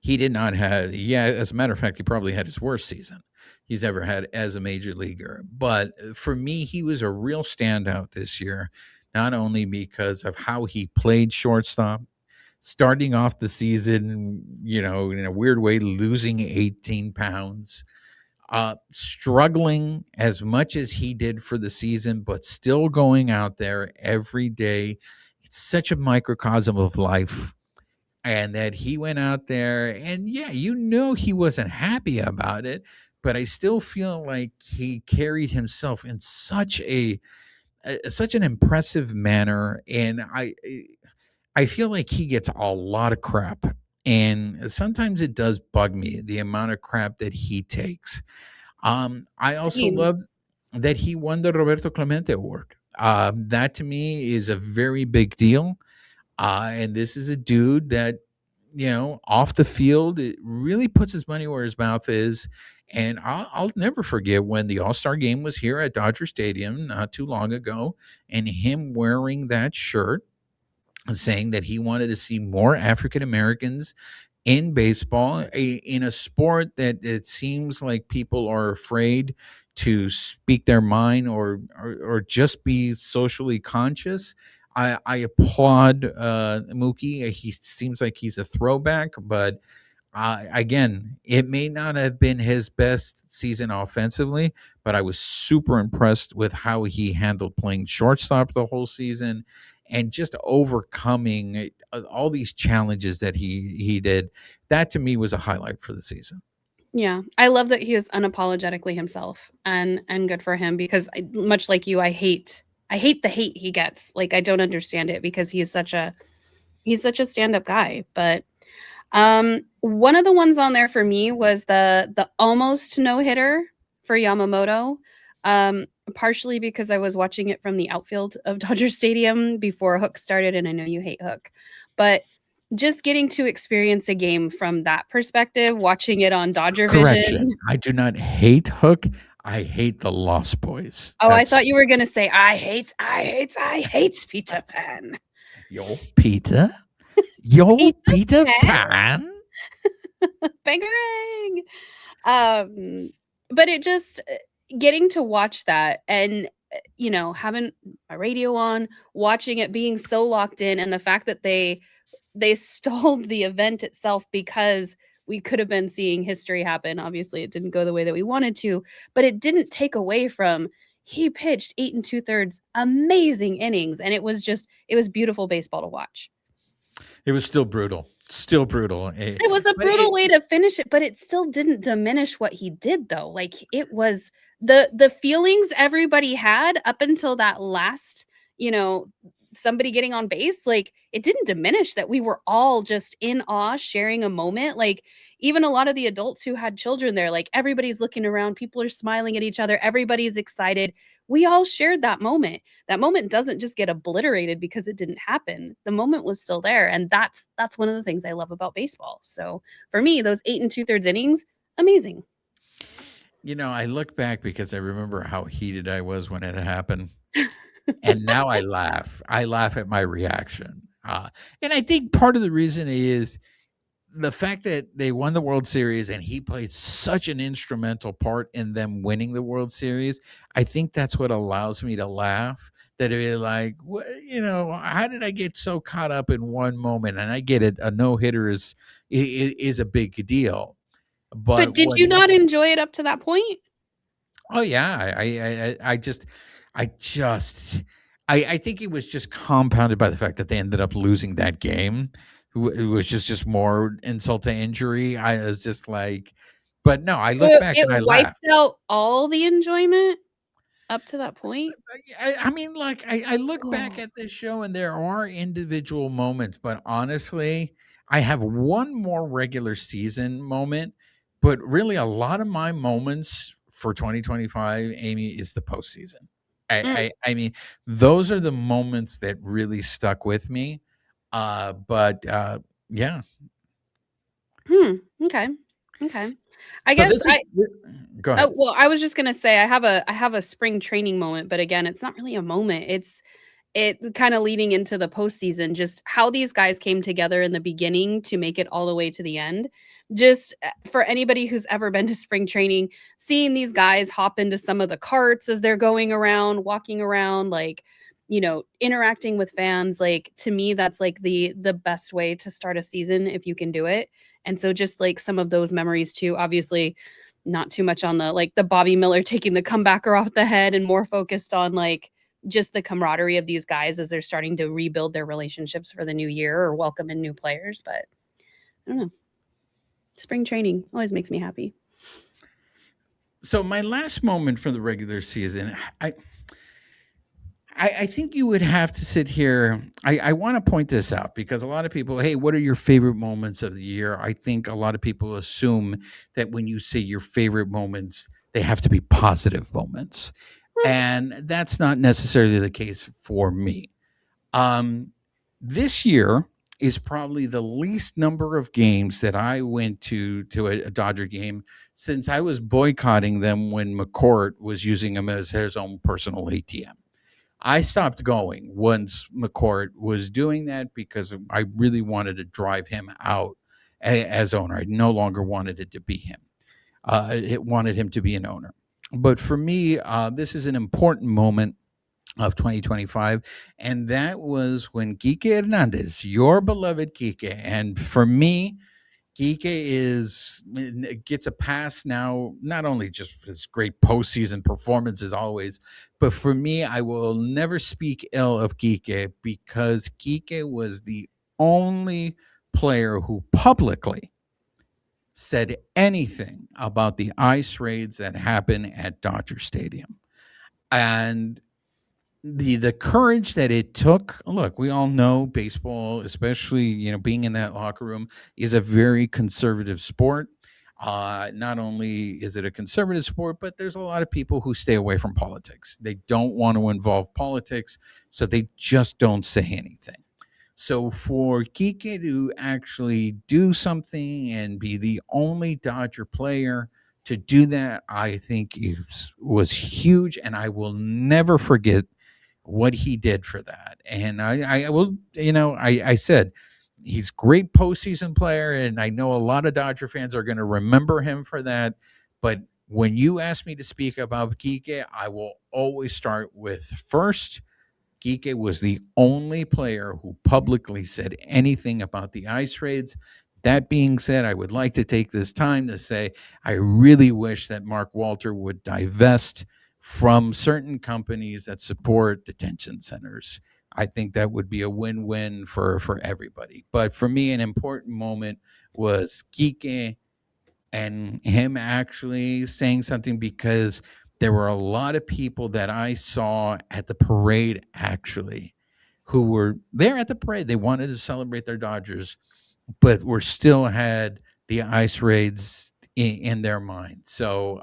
He did not have. Yeah, as a matter of fact, he probably had his worst season he's ever had as a major leaguer. But for me, he was a real standout this year, not only because of how he played shortstop, starting off the season, in a weird way, losing 18 pounds, struggling as much as he did for the season, but still going out there every day. It's such a microcosm of life. And that he went out there, and yeah, he wasn't happy about it, but I still feel like he carried himself in such such an impressive manner. And I feel like he gets a lot of crap, and sometimes it does bug me, the amount of crap that he takes. I also Same. love that he won the Roberto Clemente Award. That to me is a very big deal. And this is a dude that, off the field, it really puts his money where his mouth is. And I'll never forget when the All-Star game was here at Dodger Stadium not too long ago, and him wearing that shirt, saying that he wanted to see more African Americans in baseball, in a sport that it seems like people are afraid to speak their mind, or just be socially conscious. I applaud Mookie. He seems like he's a throwback, but again, it may not have been his best season offensively, but I was super impressed with how he handled playing shortstop the whole season, and just overcoming all these challenges that he did. That to me was a highlight for the season. Yeah, I love that he is unapologetically himself, and good for him, because much like you, I hate the hate he gets. Like, I don't understand it because he's such a stand-up guy. But one of the ones on there for me was the almost no-hitter for Yamamoto. Partially because I was watching it from the outfield of Dodger Stadium before Hook started, and I know you hate Hook, but just getting to experience a game from that perspective, watching it on Dodger Correction. Vision. I do not hate Hook. I hate the Lost Boys. Oh, I thought you were gonna say I hate Peter Pan. Yo, Peter. Yo, Peter Peter Pan? Pan. Bangarang. But it just getting to watch that, and having a radio on, watching it, being so locked in, and the fact that they stalled the event itself because we could have been seeing history happen. Obviously, it didn't go the way that we wanted to, but it didn't take away from, he pitched 8 2/3 amazing innings, and it was beautiful baseball to watch. It was still brutal. Still brutal. It was a brutal way to finish it, but it still didn't diminish what he did, though. Like, it was the feelings everybody had up until that last, somebody getting on base. Like, it didn't diminish that we were all just in awe, sharing a moment. Like, even a lot of the adults who had children there, like, everybody's looking around, people are smiling at each other, everybody's excited. we all shared that moment. That moment doesn't just get obliterated because it didn't happen. The moment was still there, and that's one of the things I love about baseball. So, for me, those 8 and 2/3 innings, amazing. I look back because I remember how heated I was when it happened, and now I laugh. I laugh at my reaction. And I think part of the reason is the fact that they won the World Series and he played such an instrumental part in them winning the World Series. I think that's what allows me to laugh. That it like, how did I get so caught up in one moment? And I get it, a no hitter is a big deal. But But did what you not enjoy it up to that point? Oh yeah, I just, I think it was just compounded by the fact that they ended up losing that game. It was just more insult to injury. I was just like, but no, I So look back it and I laugh. wiped out all the enjoyment up to that point? I mean, like I look back Oh. at this show and there are individual moments, but honestly, I have one more regular season moment, but really a lot of my moments for 2025, Amy, is the postseason. Mm. I mean, those are the moments that really stuck with me. But yeah. Okay. Okay. I So guess this is go oh, ahead. well, I was just gonna say I have a spring training moment, but again, it's not really a moment. It kinda leading into the postseason, just how these guys came together in the beginning to make it all the way to the end. Just, for anybody who's ever been to spring training, seeing these guys hop into some of the carts as they're going around, walking around, like, interacting with fans, like, to me, that's, like, the best way to start a season if you can do it. And so just, like, some of those memories too, obviously, not too much on the Bobby Miller taking the comebacker off the head and more focused on, like, just the camaraderie of these guys as they're starting to rebuild their relationships for the new year or welcome in new players, but I don't know. Spring training always makes me happy. So my last moment for the regular season, I think you would have to sit here. I want to point this out because a lot of people, hey, what are your favorite moments of the year? I think a lot of people assume that when you say your favorite moments, they have to be positive moments. Mm, And that's not necessarily the case for me. Um, this year is probably the least number of games that I went to a Dodger game since I was boycotting them when McCourt was using them as his own personal ATM. I stopped going once McCourt was doing that because I really wanted to drive him out as owner. I no longer wanted it to be him. It wanted him to be an owner. But for me, this is an important moment of 2025, and that was when Kike Hernandez, your beloved Kike, and for me, Kike gets a pass now, not only just for his great postseason performance as always, but for me, I will never speak ill of Kike because Kike was the only player who publicly said anything about the ice raids that happen at Dodger Stadium. And the courage that it took, look, we all know baseball, especially being in that locker room, is a very conservative sport. Not only is it a conservative sport, but there's a lot of people who stay away from politics. They don't want to involve politics, so they just don't say anything. So for Kike to actually do something and be the only Dodger player to do that, I think was huge, and I will never forget what he did for that. And I will, I said he's great postseason player, and I know a lot of Dodger fans are going to remember him for that. But when you ask me to speak about Kike, I will always start with first. Kike was the only player who publicly said anything about the ice raids. That being said, I would like to take this time to say I really wish that Mark Walter would divest from certain companies that support detention centers. I think that would be a win-win for everybody. But for me, an important moment was Kike and him actually saying something because there were a lot of people that I saw at the parade actually who were there at the parade. They wanted to celebrate their Dodgers, but were still had the ice raids in their mind. So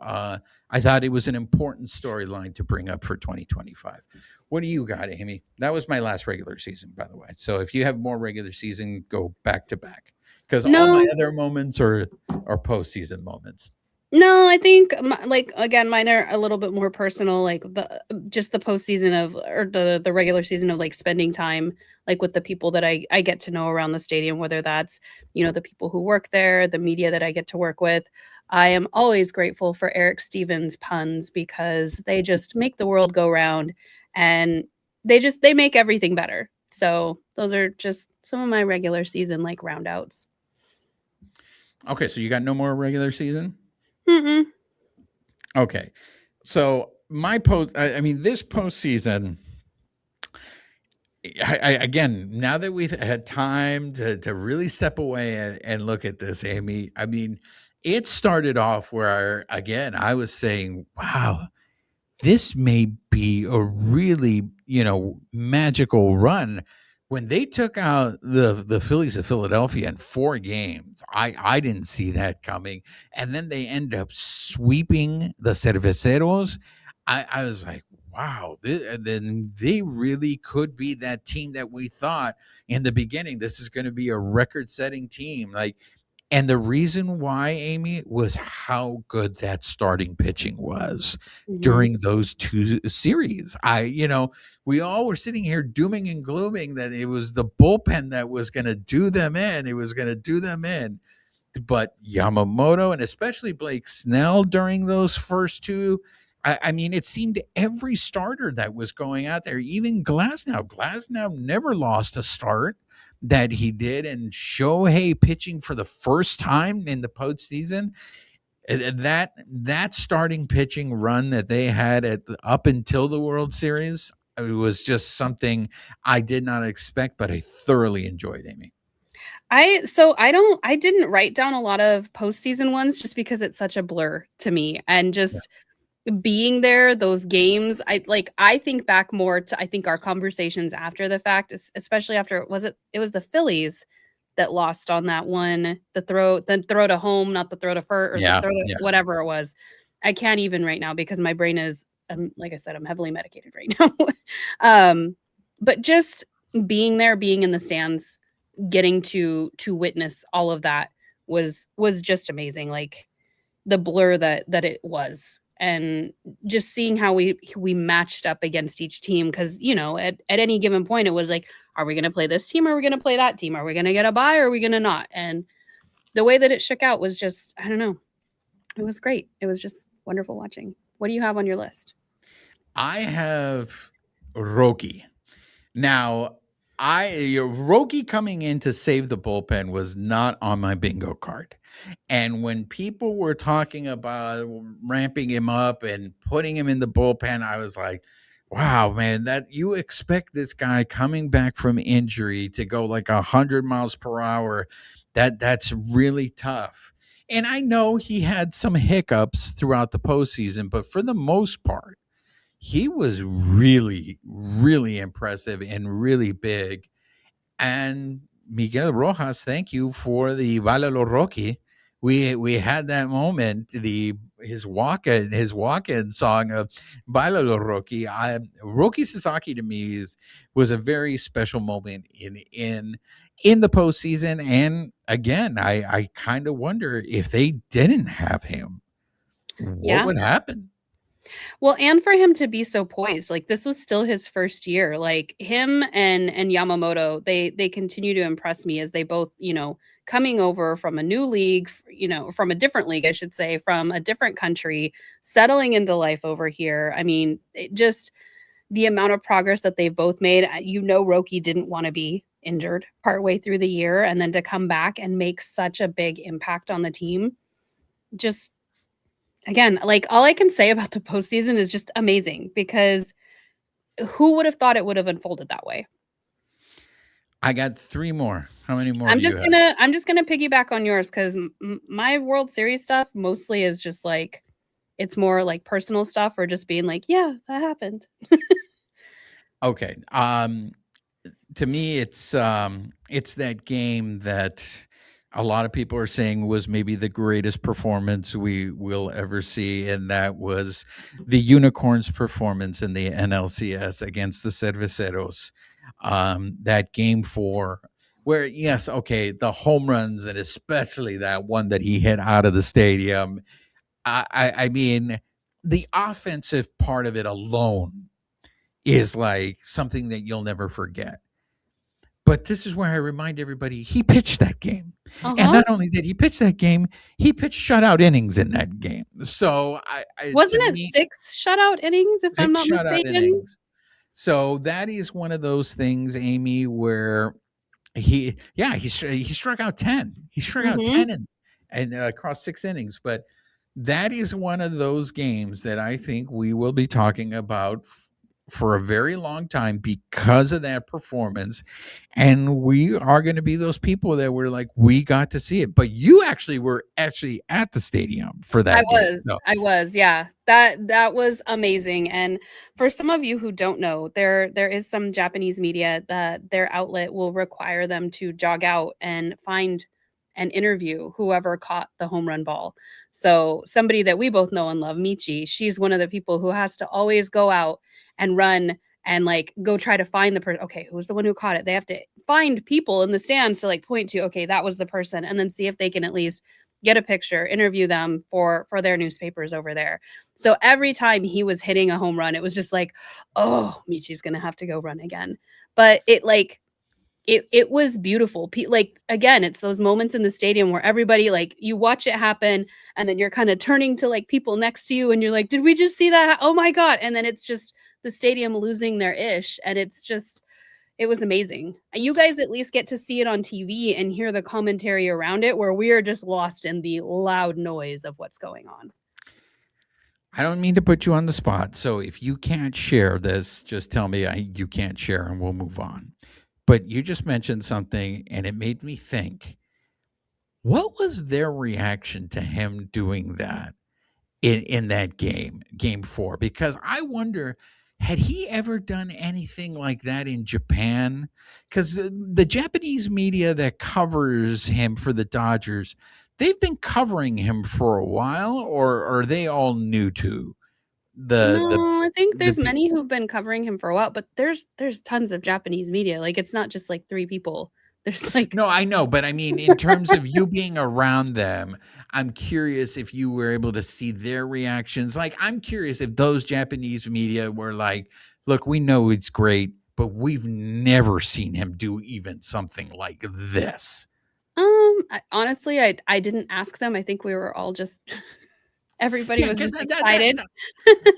I thought it was an important storyline to bring up for 2025. What do you got, Amy? That was my last regular season, by the way. So if you have more regular season, go back to back, because all my No, other moments are postseason moments. no, I think like again, mine are a little bit more personal. Like just the postseason of or the regular season of like spending time like with the people that I get to know around the stadium, whether that's the people who work there, the media that I get to work with. I am always grateful for Eric Stevens puns because they just make the world go round, and they make everything better. So those are just some of my regular season like roundouts. Okay, so you got no more regular season? Mm-mm. Okay. So my post, I mean, this postseason, again, now that we've had time to really step away and look at this, Amy, I mean, it started off where, again, I was saying, wow, this may be a really, magical run. When they took out the Phillies of Philadelphia in 4 games, I didn't see that coming. And then they end up sweeping the Cerveceros. I was like, wow, then they really could be that team that we thought in the beginning. This is going to be a record-setting team. Like, and the reason why, Amy, was how good that starting pitching was Mhm. during those 2 series. We all were sitting here dooming and glooming that it was the bullpen that was gonna do them in. It was gonna do them in. But Yamamoto and especially Blake Snell during those first 2, I mean, it seemed every starter that was going out there, even Glasnow never lost a start that he did, and Shohei pitching for the first time in the postseason. That starting pitching run that they had up until the World Series, it was just something I did not expect, but I thoroughly enjoyed, Amy. I didn't write down a lot of postseason ones just because it's such a blur to me, and Yeah. just being there, those games, I think back more to I think our conversations after the fact, especially after it was the Phillies that lost on that one, the throw to home, not the throw to first or the Yeah, throw to yeah. whatever it was. I can't even right now because my brain is like I said, I'm heavily medicated right now. um, but just being there, being in the stands, getting to witness all of that was just amazing. Like the blur that it was, and just seeing how we matched up against each team, because at any given point it was like, are we going to play this team, are we going to play that team, are we going to get a bye, or are we going to not? And the way that it shook out was just, I don't know, it was great. It was just wonderful watching. What do you have on your list? I have Roki. Now, Roki coming in to save the bullpen was not on my bingo card. And when people were talking about ramping him up and putting him in the bullpen, I was like, wow, man, that you expect this guy coming back from injury to go like 100 miles per hour. That's really tough. And I know he had some hiccups throughout the postseason, but for the most part, he was really, really impressive and really big. And Miguel Rojas, thank you for the Valelo Rocky. We had that moment, the his walk in song of Valelo Rocky. Roki Sasaki to me was a very special moment in the postseason. And again, I kind of wonder if they didn't have him, what Yeah. would happen? Well, and for him to be so poised, like this was still his first year. Like him and Yamamoto, they continue to impress me as they both, coming over from a new league, from a different league, I should say, from a different country, settling into life over here. I mean, it just the amount of progress that they've both made. Roki didn't want to be injured partway through the year, and then to come back and make such a big impact on the team. Just again, like, all I can say about the postseason is just amazing, because who would have thought it would have unfolded that way? I got 3 more. How many more do you have? I'm just gonna piggyback on yours, 'cause my World Series stuff mostly is just, like, it's more, like, personal stuff, or just being like, "Yeah, that happened." Okay. To me, it's that game that a lot of people are saying was maybe the greatest performance we will ever see, and that was the Unicorns' performance in the NLCS against the Cerveceros. That game 4, where yes, okay, the home runs and especially that one that he hit out of the stadium. I mean, the offensive part of it alone is like something that you'll never forget. But this is where I remind everybody he pitched that game. And Uh-huh. not only did he pitch that game, he pitched shutout innings in that game. So to Wasn't it me, 6 shutout innings, if I'm 6 not shutout mistaken? innings. So that is one of those things, Amie, where he struck out 10. He struck out Mhm. 10 and across 6 innings. But that is one of those games that I think we will be talking about for a very long time because of that performance. And we are going to be those people that were like, we got to see it. But you actually were actually at the stadium for I that game. was, So I was, yeah. That was amazing, and for some of you who don't know, there is some Japanese media that their outlet will require them to jog out and find and interview whoever caught the home run ball. So, somebody that we both know and love, Michi, she's one of the people who has to always go out and run and, like, go try to find the person. Okay, who's the one who caught it? They have to find people in the stands to, like, point to, "Okay, that was the person," and then see if they can at least get a picture, interview them for their newspapers over there. So every time he was hitting a home run, it was just like, "Oh, Michi's gonna have to go run again." But it was beautiful. Like, again, it's those moments in the stadium where everybody, like, you watch it happen, and then you're kinda turning to, like, people next to you, and you're like, "Did we just see that? Oh my god." And then it's just the stadium losing their ish, and it's just it was amazing. You guys at least get to see it on TV and hear the commentary around it, where we are just lost in the loud noise of what's going on. I don't mean to put you on the spot. So if you can't share this, just tell me you can't share and we'll move on. But you just mentioned something and it made me think, what was their reaction to him doing that in that game 4? Because I wonder, had he ever done anything like that in Japan? Because the Japanese media that covers him for the Dodgers, they've been covering him for a while, or are they all new to the the No, I think the there's big? many who've been covering him for a while, but there's tons of Japanese media, like, it's not just, like, 3 people. There's, like No, I know, but I mean, in terms of you being around them, I'm curious if you were able to see their reactions. Like, I'm curious if those Japanese media were like, "Look, we know it's great, but we've never seen him do even something like this." I honestly, I didn't ask them. I think we were all just everybody Yeah, was because just excited.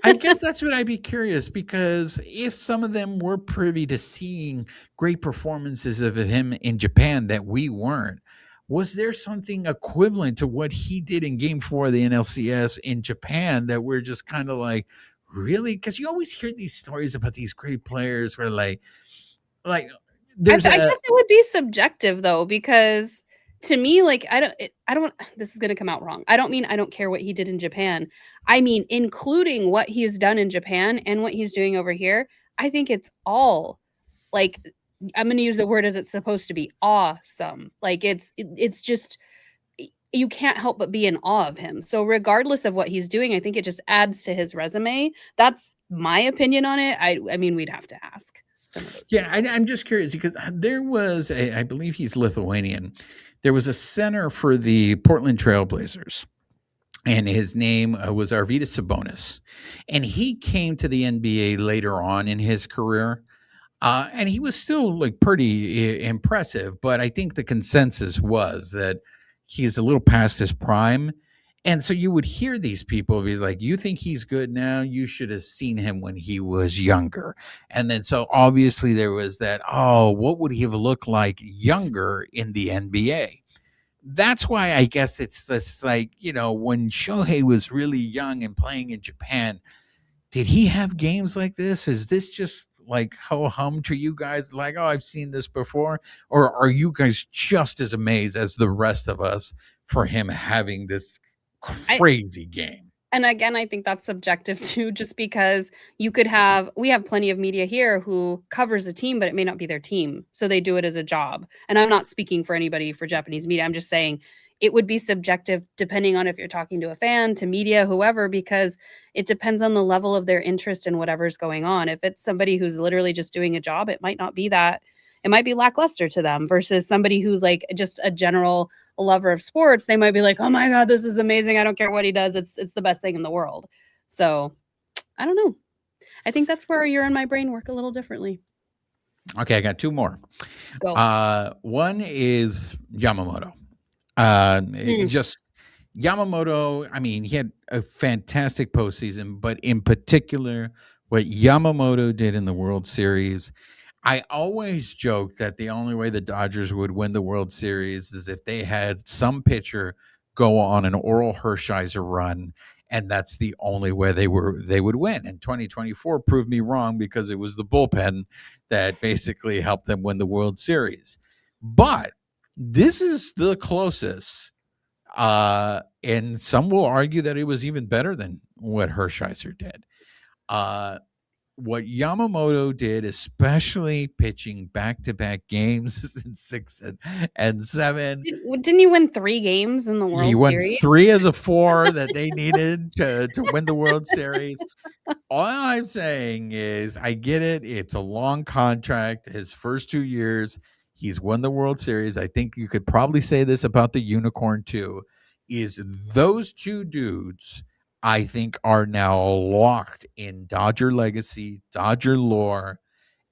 I guess that's what I'd be curious, because if some of them were privy to seeing great performances of him in Japan that we weren't, was there something equivalent to what he did in game 4 of the NLCS in Japan that we're just kind of like, really? Because you always hear these stories about these great players where like there's I a guess it would be subjective though, because to me, like, I don't this is gonna come out wrong. I don't mean I don't care what he did in Japan. I mean, including what he's done in Japan and what he's doing over here, I think it's all, like, I'm gonna use the word as it's supposed to be, awesome. Like, it's just you can't help but be in awe of him. So regardless of what he's doing, I think it just adds to his resume. That's my opinion on it. I mean, we'd have to ask some of those Yeah, people. I'm just curious because there was I believe he's Lithuanian. There was a center for the Portland Trailblazers, and his name was Arvydas Sabonis, and he came to the NBA later on in his career, and he was still like pretty impressive. But I think the consensus was that he's a little past his prime. And so you would hear these people be like, "You think he's good now? You should have seen him when he was younger." And then so obviously there was that, oh, what would he have looked like younger in the NBA? That's why I guess it's this, like, when Shohei was really young and playing in Japan, did he have games like this? Is this just like ho hum to you guys? Like, oh, I've seen this before, or are you guys just as amazed as the rest of us for him having this I crazy game? And again, I think that's subjective too, just because we have plenty of media here who covers a team, but it may not be their team. So they do it as a job. And I'm not speaking for anybody for Japanese media. I'm just saying it would be subjective depending on if you're talking to a fan, to media, whoever, because it depends on the level of their interest in whatever's going on. If it's somebody who's literally just doing a job, it might not be that. It might be lackluster to them versus somebody who's like just a general lover of sports. They might be like, oh my God, this is amazing. I don't care what he does. It's the best thing in the world. So I don't know. I think that's where your and my brain work a little differently. Okay, I got two more. Go. One is Yamamoto. Just Yamamoto, I mean, he had a fantastic postseason, but in particular, what Yamamoto did in the World Series, I always joke that the only way the Dodgers would win the World Series is if they had some pitcher go on an Oral Hershiser run, and that's the only way they would win. And 2024 proved me wrong because it was the bullpen that basically helped them win the World Series. But this is the closest, and some will argue that it was even better than what Hershiser did. What Yamamoto did, especially pitching back-to-back games in 6 and 7. Didn't he win 3 games in the World He won Series? 3 of the 4 that they needed to win the World Series. All I'm saying is I get it. It's a long contract. His first 2 years, he's won the World Series. I think you could probably say this about the Unicorn too, is those two dudes I think are now locked in Dodger legacy, Dodger lore,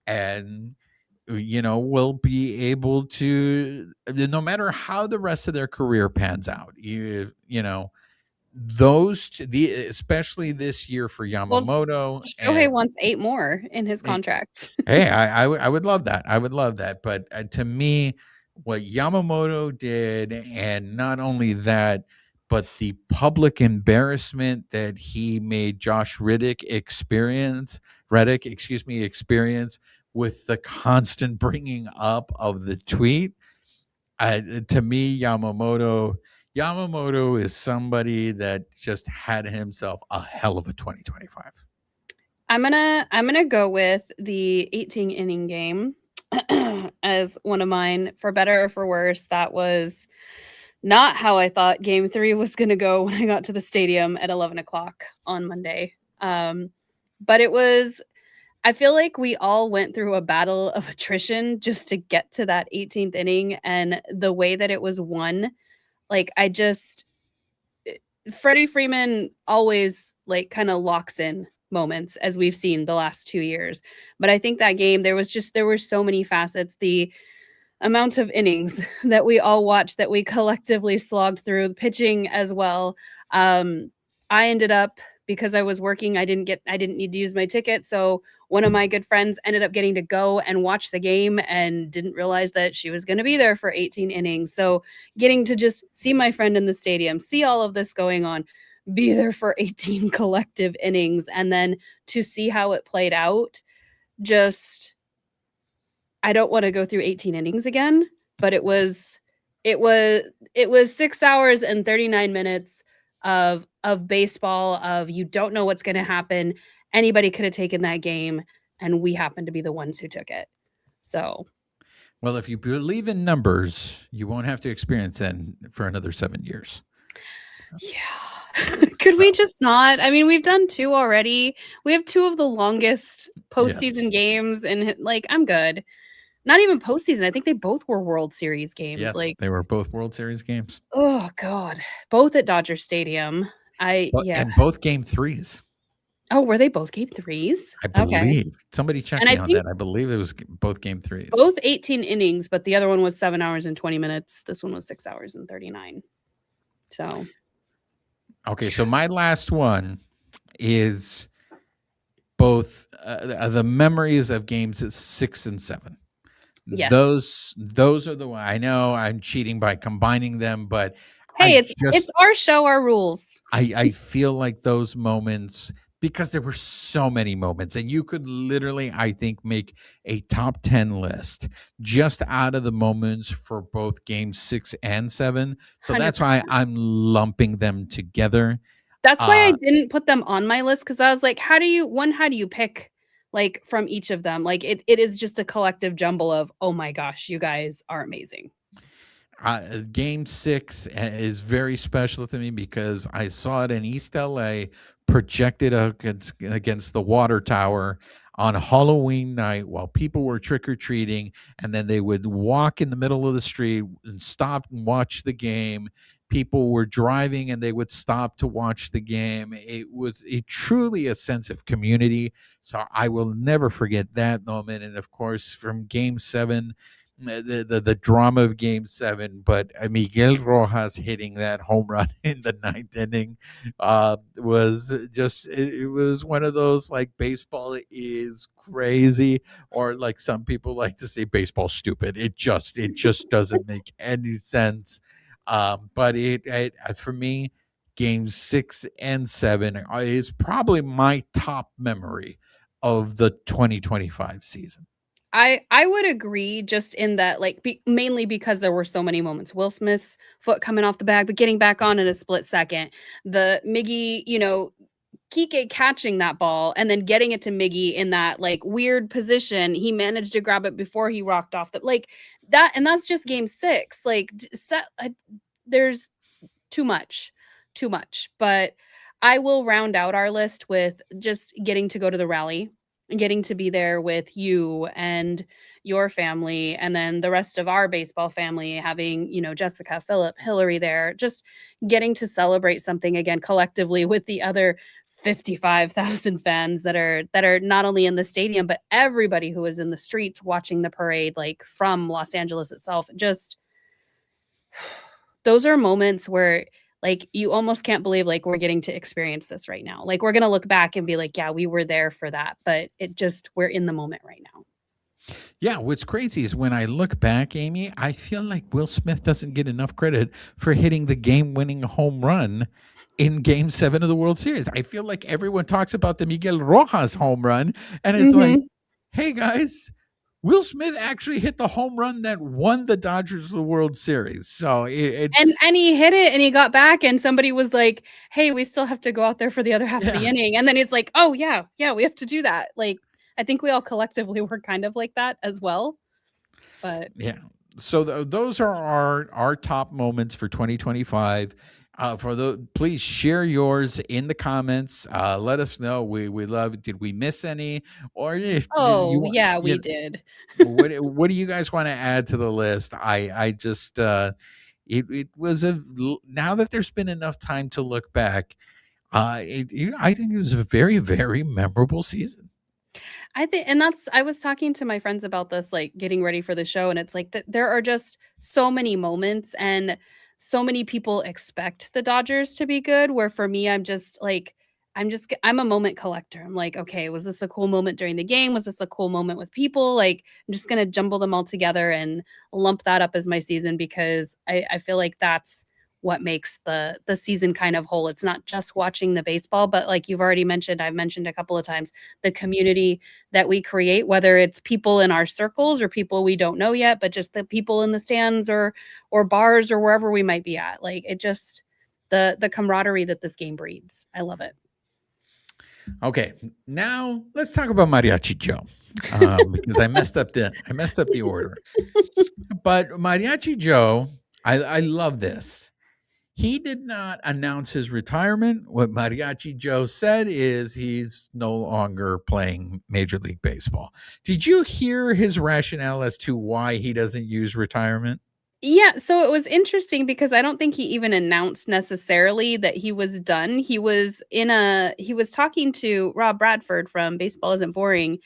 and will be able to, no matter how the rest of their career pans out, especially this year for Yamamoto. Shohei wants 8 more in his contract. Hey, I would love that. I would love that. But to me, what Yamamoto did, and not only that, but the public embarrassment that he made Josh Reddick experience with the constant bringing up of the tweet. To me, Yamamoto is somebody that just had himself a hell of a 2025. I'm gonna go with the 18 inning game as one of mine. For better or for worse, that was not how I thought Game 3 was gonna go when I got to the stadium at 11 o'clock on Monday. But it was. I feel like we all went through a battle of attrition just to get to that 18th inning, and the way that it was won, like Freddie Freeman always like kind of locks in moments as we've seen the last 2 years. But I think that game there were so many facets. The amount of innings that we all watched, that we collectively slogged through, the pitching as well. I ended up, because I was working, I didn't need to use my ticket. So one of my good friends ended up getting to go and watch the game and didn't realize that she was going to be there for 18 innings. So getting to just see my friend in the stadium, see all of this going on, be there for 18 collective innings, and then to see how it played out, just, I don't want to go through 18 innings again, but it was 6 hours and 39 minutes of baseball, of you don't know what's going to happen. Anybody could have taken that game, and we happened to be the ones who took it. So, well, if you believe in numbers, you won't have to experience that for another 7 years. So. Yeah. Could we just not? I mean, we've done 2 already. We have 2 of the longest postseason games, and like, I'm good. Not even postseason. I think they both were World Series games. Yes, they were both World Series games. Oh God, both at Dodger Stadium. And both Game 3s. Oh, were they both Game 3s? I believe. Okay. Somebody checked me on that. I believe it was both Game 3s. Both 18 innings, but the other one was 7 hours and 20 minutes. This one was 6 hours and 39. So. Okay, so my last one is both the memories of games 6 and 7. Yes. Those are the one. I know I'm cheating by combining them, but hey, it's our show, our rules. I feel like those moments, because there were so many moments, and you could literally, I think, make a top 10 list just out of the moments for both games 6 and 7. So 100%. That's why I'm lumping them together. That's why I Uh, didn't put them on my list, because I was like, how do you pick, like, from each of them? Like, it is just a collective jumble of, "Oh my gosh, you guys are amazing." Game 6 is very special to me because I saw it in East LA, projected against the water tower on Halloween night while people were trick or treating, and then they would walk in the middle of the street and stop and watch the game. People were driving and they would stop to watch the game. It was truly a sense of community. So I will never forget that moment. And of course, from Game 7, the drama of Game 7, but Miguel Rojas hitting that home run in the ninth inning was just it was one of those, like, baseball is crazy, or like some people like to say, baseball stupid. It just doesn't make any sense. But it for me, Games 6 and 7 is probably my top memory of the 2025 season. I would agree, just in that, like, mainly because there were so many moments. Will Smith's foot coming off the bag, but getting back on in a split second. The Miggy, Kike catching that ball and then getting it to Miggy in that, like, weird position. He managed to grab it before he rocked off the, like, that, and that's just game 6. Like, there's too much, too much. But I will round out our list with just getting to go to the rally and getting to be there with you and your family, and then the rest of our baseball family, having, Jessica, Philip, Hillary there, just getting to celebrate something again collectively with the other 55,000 fans that are not only in the stadium, but everybody who is in the streets watching the parade, like, from Los Angeles itself. Just those are moments where, like, you almost can't believe, like, we're getting to experience this right now. Like, we're gonna look back and be like, "Yeah, we were there for that," but we're in the moment right now. Yeah, what's crazy is when I look back, Amy, I feel like Will Smith doesn't get enough credit for hitting the game-winning home run in Game 7 of the World Series. I feel like everyone talks about the Miguel Rojas home run, and it's like, Mhm. hey guys, Will Smith actually hit the home run that won the Dodgers the World Series. So And he hit it, and he got back, and somebody was like, "Hey, we still have to go out there for the other half of the yeah, inning," and then it's like, "Oh, yeah, yeah, we have to do that." Like, I think we all collectively were kind of like that as well, but yeah. So those are our top moments for 2025. Please share yours in the comments. Let us know. We love it. Did we miss any, or if you oh, want, yeah, we did. what do you guys want to add to the list? I just it was now that there's been enough time to look back. I think it was a very, very memorable season. I think, and that's, I was talking to my friends about this, like, getting ready for the show, and it's like there are just so many moments, and so many people expect the Dodgers to be good. Where for me, I'm just like, I'm a moment collector. I'm like, okay, was this a cool moment during the game? Was this a cool moment with people? Like, I'm just gonna jumble them all together and lump that up as my season, because I feel like that's what makes the season kind of whole. It's not just watching the baseball, but like you've already mentioned, I've mentioned a couple of times, the community that we create, whether it's people in our circles or people we don't know yet, but just the people in the stands or bars or wherever we might be at. Like, it just, the camaraderie that this game breeds. I love it. Okay, now let's talk about Mariachi Joe, because I messed up the order. But Mariachi Joe, I love this. He did not announce his retirement. What Mariachi Joe said is he's no longer playing Major League Baseball. Did you hear his rationale as to why he doesn't use retirement? Yeah, so it was interesting because I don't think he even announced necessarily that he was done. He was talking to Rob Bradford from Baseball Isn't Boring,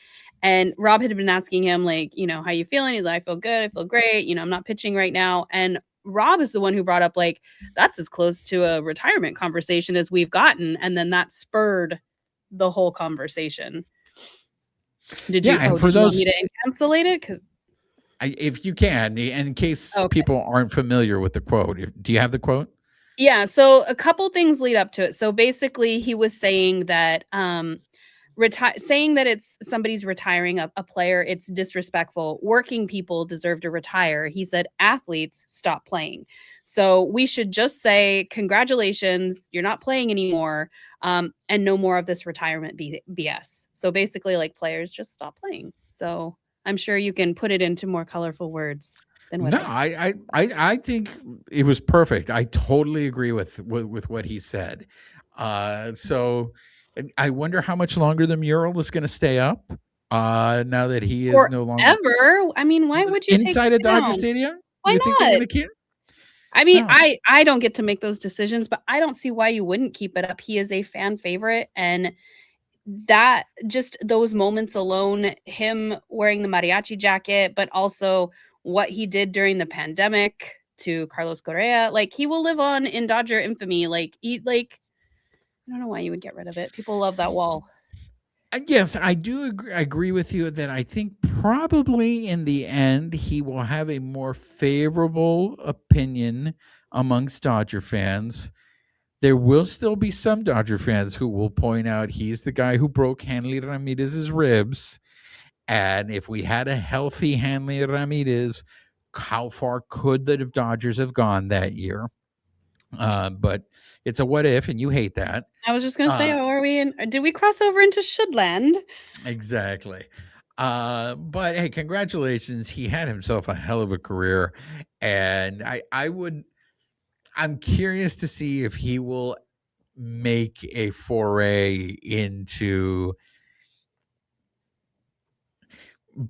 and Rob had been asking him, like, "How you feeling?" He's like, "I feel good. I feel great. I'm not pitching right now." And Rob is the one who brought up, like, that's as close to a retirement conversation as we've gotten, and then that spurred the whole conversation. Yeah, and for Did you want me those, to encapsulate it? 'Cause if you can, in case okay. people aren't familiar with the quote, do you have the quote? Yeah, so a couple things lead up to it. So basically he was saying that saying that it's somebody's retiring a player, it's disrespectful. Working people deserve to retire. He said athletes stop playing. So we should just say congratulations, you're not playing anymore, and no more of this retirement BS. So basically, like, players just stop playing. So I'm sure you can put it into more colorful words than what No, I said. I think it was perfect. I totally agree with what he said. So I wonder how much longer the mural is going to stay up. Now that he is no longer Forever. I mean, why would you take inside it of Dodger down? Stadium. Why You think they're not? going to keep? I mean, No. I don't get to make those decisions, but I don't see why you wouldn't keep it up. He is a fan favorite, and that just those moments alone, him wearing the mariachi jacket, but also what he did during the pandemic to Carlos Correa, like, he will live on in Dodger infamy. Like, I don't know why you would get rid of it. People love that wall. Yes, I do agree with you that I think probably in the end he will have a more favorable opinion amongst Dodger fans. There will still be some Dodger fans who will point out he's the guy who broke Hanley Ramirez's ribs. And if we had a healthy Hanley Ramirez, how far could the Dodgers have gone that year? But it's a what if, and you hate that. I was just gonna say, did we cross over into Shoodland? Exactly. But hey, congratulations. He had himself a hell of a career. And I'm curious to see if he will make a foray into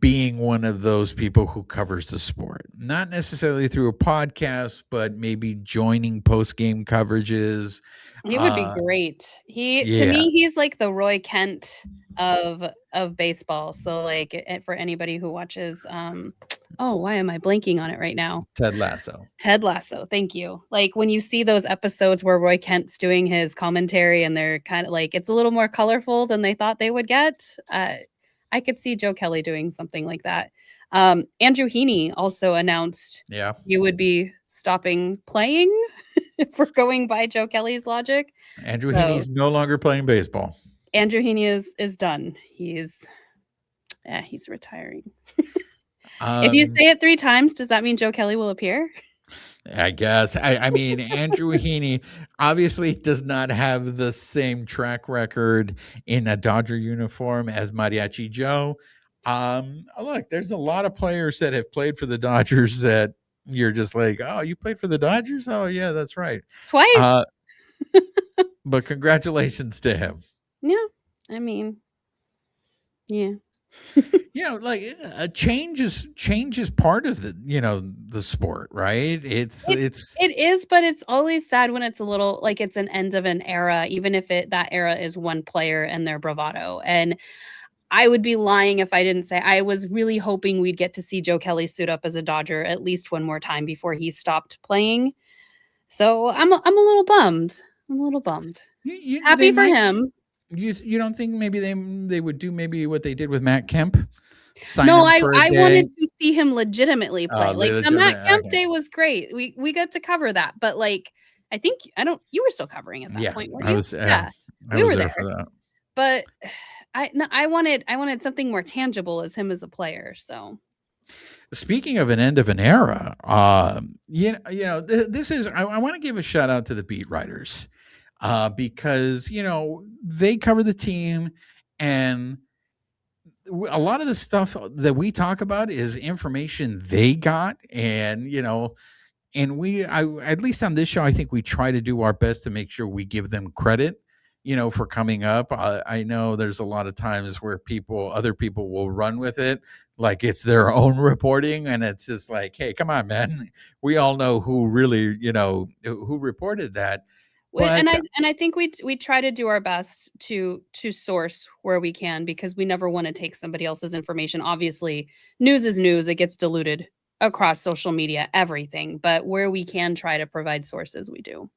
being one of those people who covers the sport, not necessarily through a podcast, but maybe joining post-game coverages. He would be great. To me, he's like the Roy Kent of baseball. So, like, for anybody who watches, why am I blanking on it right now? Ted Lasso. Ted Lasso. Thank you. Like, when you see those episodes where Roy Kent's doing his commentary and they're kind of like, it's a little more colorful than they thought they would get. I could see Joe Kelly doing something like that. Andrew Heaney also announced he would be stopping playing if we're going by Joe Kelly's logic. Andrew Heaney's no longer playing baseball. Andrew Heaney is done. He's retiring. If you say it 3 times, does that mean Joe Kelly will appear? I guess. I mean, Andrew Heaney obviously does not have the same track record in a Dodger uniform as Mariachi Joe. Look, there's a lot of players that have played for the Dodgers that you're just like, oh, you played for the Dodgers? Oh, yeah, that's right. Twice. But congratulations to him. Yeah. I mean, yeah. Like a change is part of the sport, right? It is, but it's always sad when it's a little like it's an end of an era, even if that era is one player and their bravado. And I would be lying if I didn't say I was really hoping we'd get to see Joe Kelly suit up as a Dodger at least one more time before he stopped playing. So I'm a little bummed. Happy for him. You don't think maybe they would do maybe what they did with Matt Kemp? No, I wanted to see him legitimately play. The Matt Kemp day was great. We got to cover that, but like you were still covering at that point, weren't you? We were there for that. But I wanted something more tangible as him as a player. So speaking of an end of an era, this is I want to give a shout out to the beat writers. Because they cover the team, and a lot of the stuff that we talk about is information they got, and at least on this show, I think we try to do our best to make sure we give them credit, for coming up. I know there's a lot of times where other people will run with it like it's their own reporting, and it's just like, hey, come on, man, we all know who really who reported that. And I think we try to do our best to source where we can, because we never want to take somebody else's information. Obviously, news is news. It gets diluted across social media, everything. But where we can try to provide sources, we do.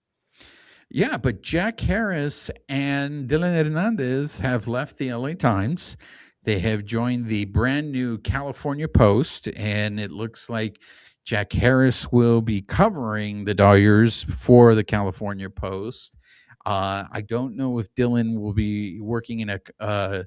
Yeah, but Jack Harris and Dylan Hernandez have left the LA Times. They have joined the brand new California Post, and it looks like Jack Harris will be covering the Dodgers for the California Post. I don't know if Dylan will be working in a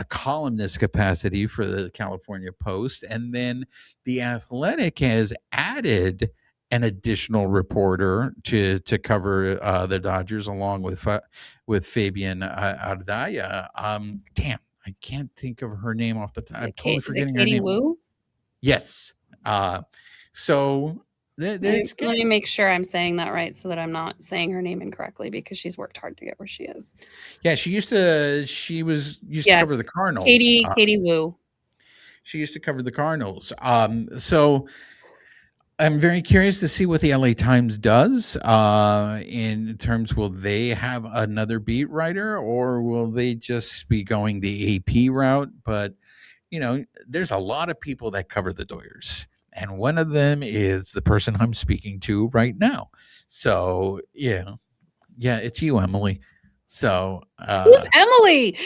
columnist capacity for the California Post. And then The Athletic has added an additional reporter to cover the Dodgers along with Fabian Ardaya. Damn, I can't think of her name off the top. I'm totally Is it forgetting her Katie name. Wu? Yes. So it's Let me make sure I'm saying that right so that I'm not saying her name incorrectly, because she's worked hard to get where she is. Yeah, she used to cover the Cardinals. Katie Wu. She used to cover the Cardinals. So I'm very curious to see what the LA Times does in terms, will they have another beat writer or will they just be going the AP route? But, there's a lot of people that cover the Doyers. And one of them is the person I'm speaking to right now. So, yeah, it's you, Emily. So, Who's Emily?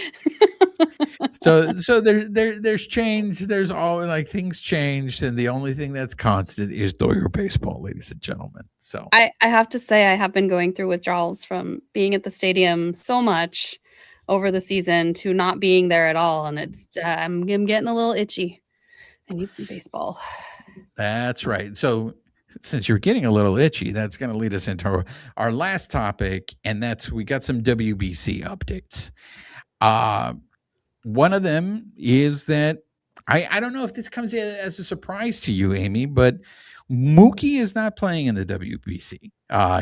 so there's change. There's all like things changed, and the only thing that's constant is Doyer baseball, ladies and gentlemen. So I have to say I have been going through withdrawals from being at the stadium so much over the season to not being there at all, and it's I'm getting a little itchy. I need some baseball. That's right. So since you're getting a little itchy, that's going to lead us into our last topic, and that's we got some WBC updates. One of them is that I don't know if this comes as a surprise to you, Amie, but Mookie is not playing in the WBC.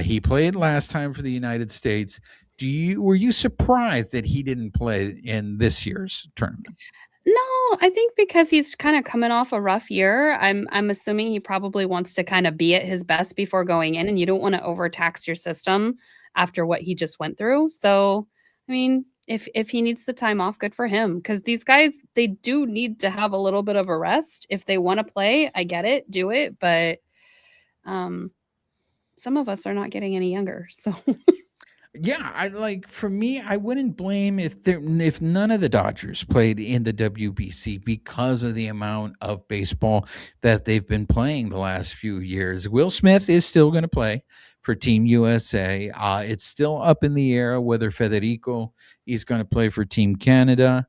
He played last time for the United States. Were you surprised that he didn't play in this year's tournament? No, I think because he's kind of coming off a rough year. I'm assuming he probably wants to kind of be at his best before going in, and you don't want to overtax your system after what he just went through. So, I mean, if he needs the time off, good for him, because these guys, they do need to have a little bit of a rest. If they want to play, I get it, do it, but some of us are not getting any younger. So Yeah, for me, I wouldn't blame if none of the Dodgers played in the WBC because of the amount of baseball that they've been playing the last few years. Will Smith is still going to play for Team USA. It's still up in the air whether Federico is going to play for Team Canada.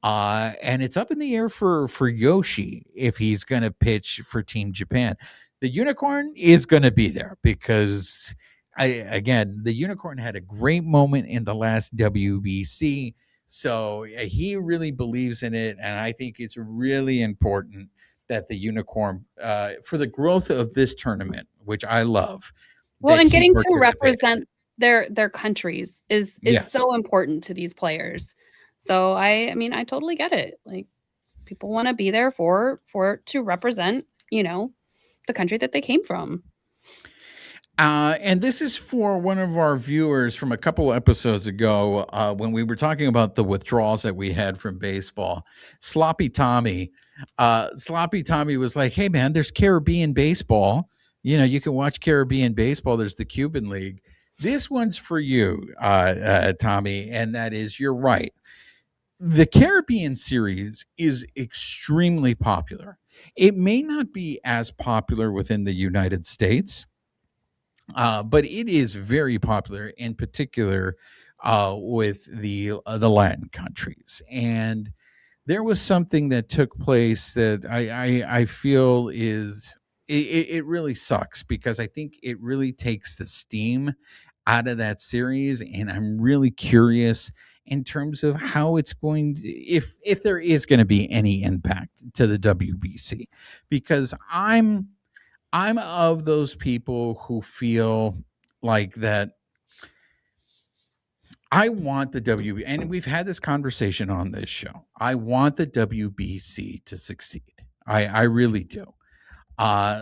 And it's up in the air for Yoshi if he's going to pitch for Team Japan. The unicorn is going to be there because the unicorn had a great moment in the last WBC. So he really believes in it. And I think it's really important that the unicorn, for the growth of this tournament, which I love. Well, and getting to represent their countries is so important to these players. So I mean, I totally get it. Like, people want to be there to represent, the country that they came from. And this is for one of our viewers from a couple episodes ago when we were talking about the withdrawals that we had from baseball. Sloppy Tommy was like, hey, man, there's Caribbean baseball. You can watch Caribbean baseball. There's the Cuban League. This one's for you, Tommy, and that is, you're right. The Caribbean series is extremely popular. It may not be as popular within the United States, but it is very popular, in particular with the Latin countries. And there was something that took place that I feel is it really sucks, because I think it really takes the steam out of that series, and I'm really curious in terms of how it's going to, if there is going to be any impact to the WBC, because I'm of those people who feel like that I want the WB, and we've had this conversation on this show. I want the WBC to succeed. I really do.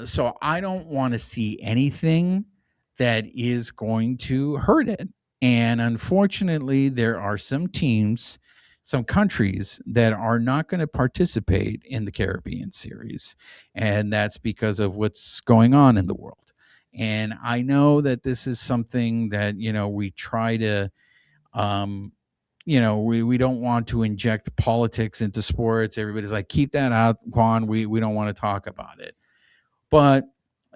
So I don't want to see anything that is going to hurt it. And unfortunately, there are some teams, some countries that are not going to participate in the Caribbean series. And that's because of what's going on in the world. And I know that this is something that, we try to, we don't want to inject politics into sports. Everybody's like, keep that out, Juan. We don't want to talk about it. But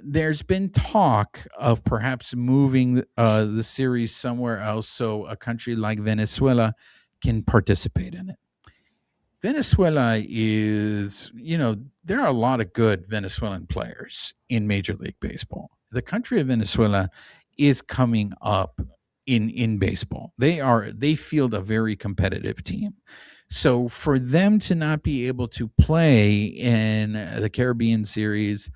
there's been talk of perhaps moving the series somewhere else so a country like Venezuela can participate in it. Venezuela is, there are a lot of good Venezuelan players in Major League Baseball. The country of Venezuela is coming up in baseball. They field a very competitive team. So for them to not be able to play in the Caribbean series,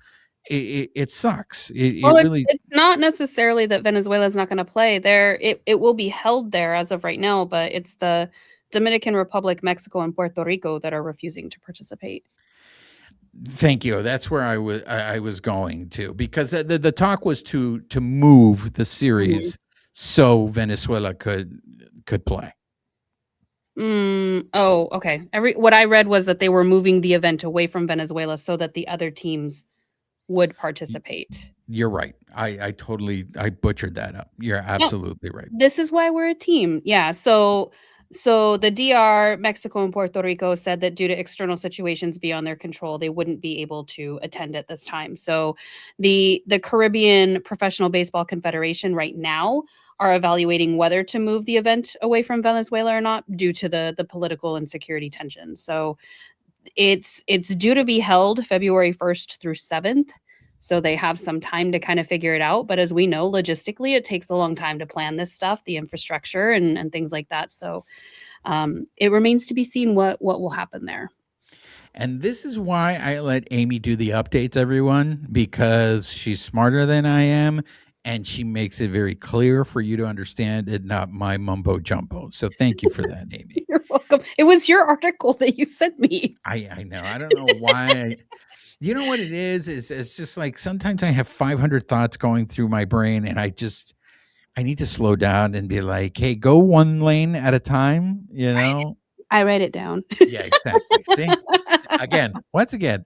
it sucks. It Well, it's really. it's not necessarily that Venezuela's not gonna play there. It will be held there as of right now, but it's the Dominican Republic, Mexico, and Puerto Rico that are refusing to participate. Thank you. That's where I was going to, because the talk was to move the Mhm. series so Venezuela could play. Oh, okay. What I read was that they were moving the event away from Venezuela so that the other teams would participate. You're right. I butchered that up. You're No, absolutely right. this is why we're a team. Yeah, so the DR, Mexico, and Puerto Rico said that due to external situations beyond their control, they wouldn't be able to attend at this time. So the Caribbean Professional Baseball Confederation right now are evaluating whether to move the event away from Venezuela or not due to the political and security tensions. So it's due to be held February 1st through 7th. So they have some time to kind of figure it out. But as we know, logistically, it takes a long time to plan this stuff, the infrastructure and things like that. So it remains to be seen what will happen there. And this is why I let Amie do the updates, everyone, because she's smarter than I am, and she makes it very clear for you to understand and not my mumbo jumbo. So thank you for that, Amie. You're welcome. It was your article that you sent me. I know. I don't know why. You know what it is? It's just like sometimes I have 500 thoughts going through my brain, and I need to slow down and be like, hey, go one lane at a time, I write it down. Yeah, exactly. See? Once again,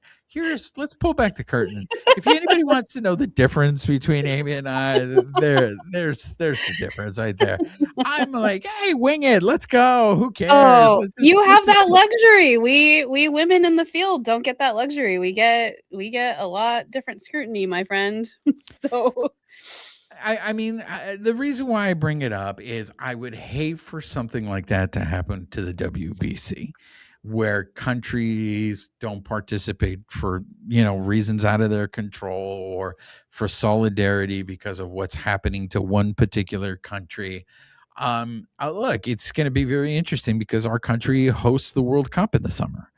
let's pull back the curtain. If anybody wants to know the difference between Amie and I, there's the difference right there. I'm like, hey, wing it, let's go. Who cares? Oh, you have let's just that go. luxury. We women in the field don't get that luxury. We get a lot different scrutiny, my friend. So I mean, the reason why I bring it up is I would hate for something like that to happen to the WBC, where countries don't participate for reasons out of their control or for solidarity because of what's happening to one particular country. Look, it's going to be very interesting because our country hosts the World Cup in the summer.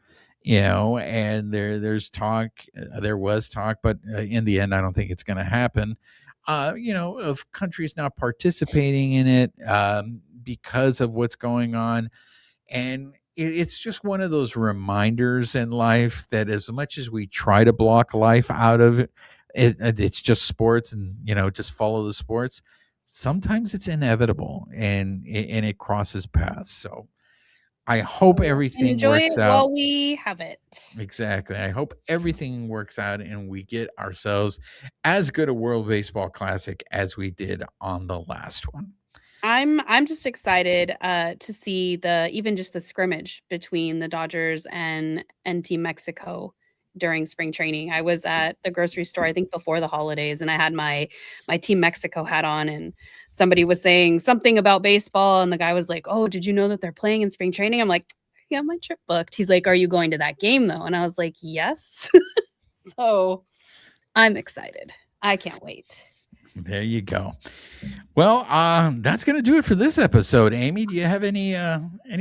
And there was talk, but in the end, I don't think it's going to happen. Of countries not participating in it because of what's going on. And it's just one of those reminders in life that as much as we try to block life out of it, it's just sports and, just follow the sports. Sometimes it's inevitable and it crosses paths. So I hope everything enjoy works it out. while we have it. Exactly. I hope everything works out and we get ourselves as good a World Baseball Classic as we did on the last one. I'm just excited to see even just the scrimmage between the Dodgers and Team Mexico during spring training. I was at the grocery store, I think before the holidays, and I had my Team Mexico hat on, and somebody was saying something about baseball, and the guy was like, "Oh, did you know that they're playing in spring training?" I'm like, "Yeah, my trip booked." He's like, "Are you going to that game though?" And I was like, "Yes." So I'm excited. I can't wait. There you go. Well, that's going to do it for this episode. Amie, do you have any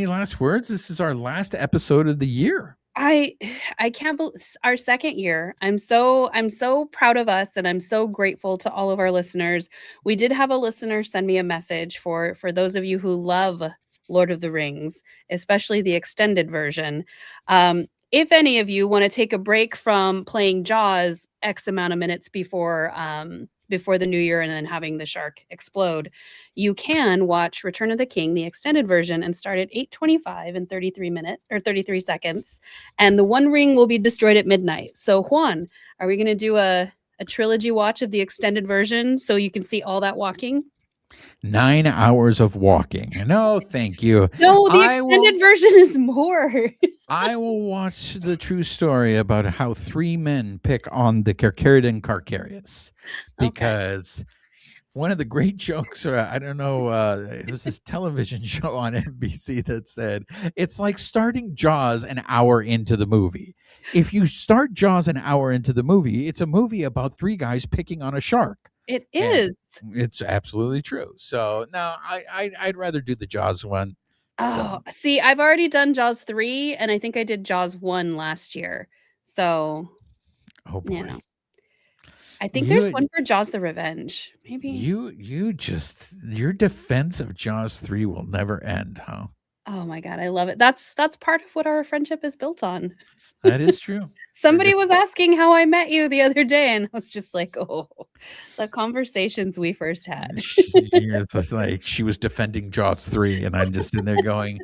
last words? This is our last episode of the year. I can't believe our second year. I'm so proud of us, and I'm so grateful to all of our listeners. We did have a listener send me a message for those of you who love Lord of the Rings, especially the extended version. If any of you want to take a break from playing Jaws X amount of minutes before the new year and then having the shark explode, you can watch Return of the King, the extended version, and start at 8:25 and 33 seconds. And the One Ring will be destroyed at midnight. So Juan, are we going to do a trilogy watch of the extended version so you can see all that walking? 9 hours of walking. No, thank you. No, the I will extended version is more. I will watch the true story about how 3 men pick on the Carcharidan Carcarius, Okay. because one of the great jokes, I don't know, it was this television show on NBC that said, it's like starting Jaws an hour into the movie. If you start Jaws an hour into the movie, it's a movie about 3 guys picking on a shark. It And is. it's absolutely true. So, no, I'd rather do the Jaws one. Oh, So, see, I've already done Jaws 3, and I think I did Jaws 1 last year. So, oh you boy. know, I think there's You one for Jaws the Revenge. Maybe. you just your defense of Jaws 3 will never end, huh? Oh my god, I love it. That's part of what our friendship is built on. That is true. Somebody was asking how I met you the other day, and I was just like, "Oh, the conversations we first had." She was just like, she was defending Jaws 3, and I'm just in there going,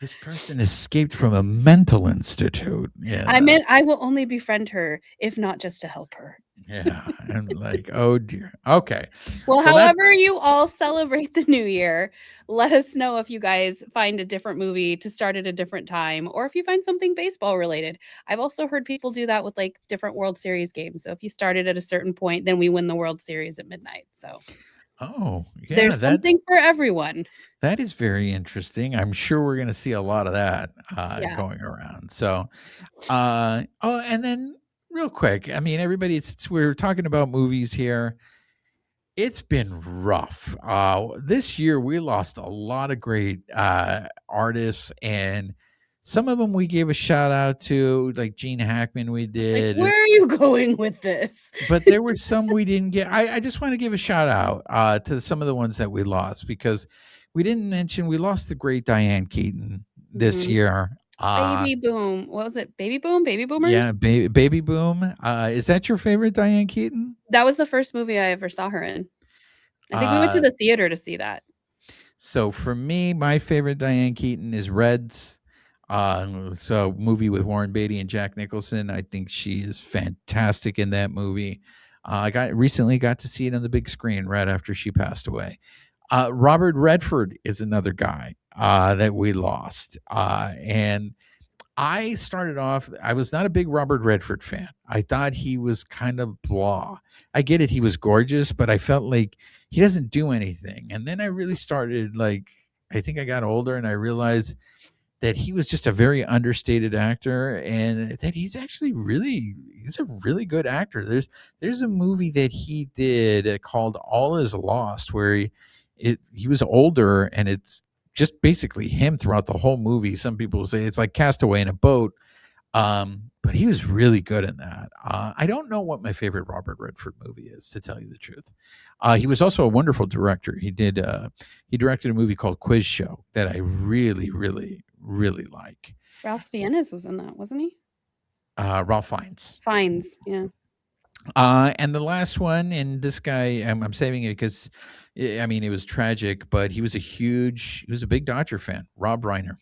this person escaped from a mental institute. I Yeah. meant I will only befriend her, if not just to help her. Yeah. I'm like, oh dear. Okay. Well, Well, that however you all celebrate the new year, let us know if you guys find a different movie to start at a different time or if you find something baseball related. I've also heard people do that with like different World Series games. So if you started at a certain point, then we win the World Series at midnight. So oh, yeah, there's something for everyone. that is very interesting. I'm sure we're gonna see a lot of that Yeah. going around. So oh, and then real quick, I mean, everybody, since we're talking about movies here, it's been rough. This year we lost a lot of great artists, and some of them we gave a shout out to, like Gene Hackman. We Like, did, where are you going with this? but there were some we didn't get. I just want to give a shout out to some of the ones that we lost, because we didn't mention we lost the great Diane Keaton this Mhm. year. Baby boom. What was it? Baby boom? Baby boomers? Yeah, Baby Boom. Is that your favorite Diane Keaton? That was the first movie I ever saw her in. I think we went to Uh, the theater to see that. So for me, my favorite Diane Keaton is Reds. So movie with Warren Beatty and Jack Nicholson. I think she is fantastic in that movie. I recently got to see it on the big screen right after she passed away. Robert Redford is another guy that we lost, and I started off, I was not a big Robert Redford fan. I thought he was kind of blah. I get it, he was gorgeous, but I felt like he doesn't do anything. And then I really started, like, I think I got older and I realized that he was just a very understated actor, and that he's a really good actor. There's a movie that he did called All Is Lost, where he was older, and it's just basically him throughout the whole movie. Some people say it's like Castaway in a boat. But he was really good in that. I don't know what my favorite Robert Redford movie is, to tell you the truth. He was also a wonderful director. He directed a movie called Quiz Show that I really, really, really like. Ralph Fiennes was in that, wasn't he? Ralph Fiennes. Fiennes, yeah. And the last one, and this guy, I'm saving it because, I mean, it was tragic, but he was a big Dodger fan, Rob Reiner.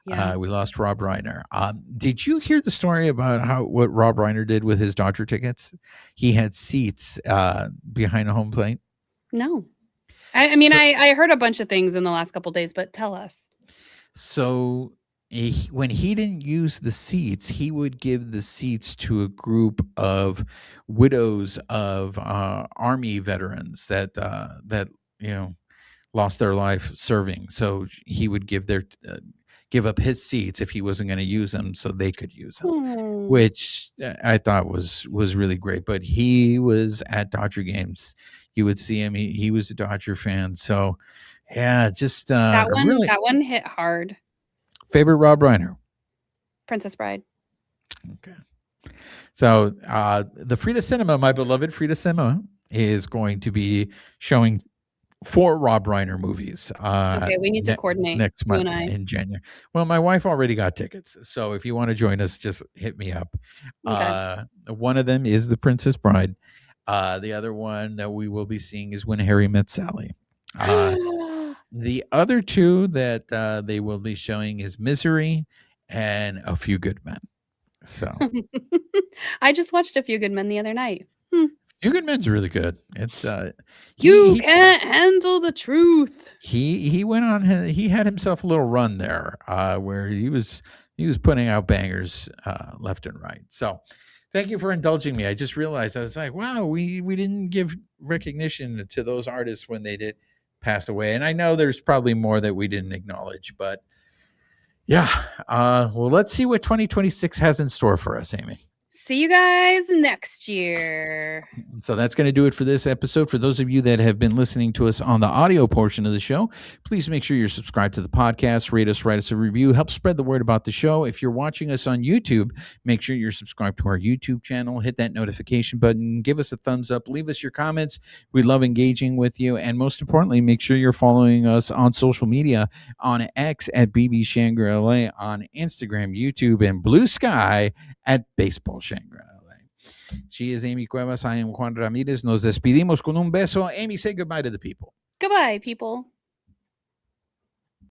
Yeah. We lost Rob Reiner. Did you hear the story about what Rob Reiner did with his Dodger tickets? He had seats behind the home plate. No. I mean, So, I heard a bunch of things in the last couple days, but tell us. so when he didn't use the seats, he would give the seats to a group of widows of Army veterans that you know lost their life serving. So he would give up his seats if he wasn't going to use them, so they could use them, Hmm. which I thought was really great. But he was at Dodger games. You would see him. He was a Dodger fan. So yeah, just That a really that one hit hard. favorite Rob Reiner. Princess Bride. Okay. So the Frida Cinema, my beloved Frida Cinema, is going to be showing 4 Rob Reiner movies Okay, we need to coordinate, next you and month I. in January. Well, my wife already got tickets, so if you want to join us, just hit me up. Okay. One of them is The Princess Bride. The other one that we will be seeing is When Harry Met Sally. The other 2 that they will be showing is Misery and A Few Good Men. So I just watched A Few Good Men the other night. Hmm. Few Good Men's really good. It's You can't handle the truth. he went on. He had himself a little run there, where he was putting out bangers left and right. So, thank you for indulging me. I just realized I was like, wow, we didn't give recognition to those artists when they did passed away, and I know there's probably more that we didn't acknowledge, but yeah. Well, let's see what 2026 has in store for us, Amie. See you guys next year. So that's going to do it for this episode. For those of you that have been listening to us on the audio portion of the show, please make sure you're subscribed to the podcast, rate us, write us a review, help spread the word about the show. If you're watching us on YouTube, make sure you're subscribed to our YouTube channel, hit that notification button, give us a thumbs up, leave us your comments. We love engaging with you. And most importantly, make sure you're following us on social media, on X at BB Shangri-La, on Instagram, YouTube, and Bluesky at Baseball Shangri-La. She is Amie Cuevas. I am Juan Ramirez. Nos despedimos con un beso. Amie, say goodbye to the people. Goodbye, people.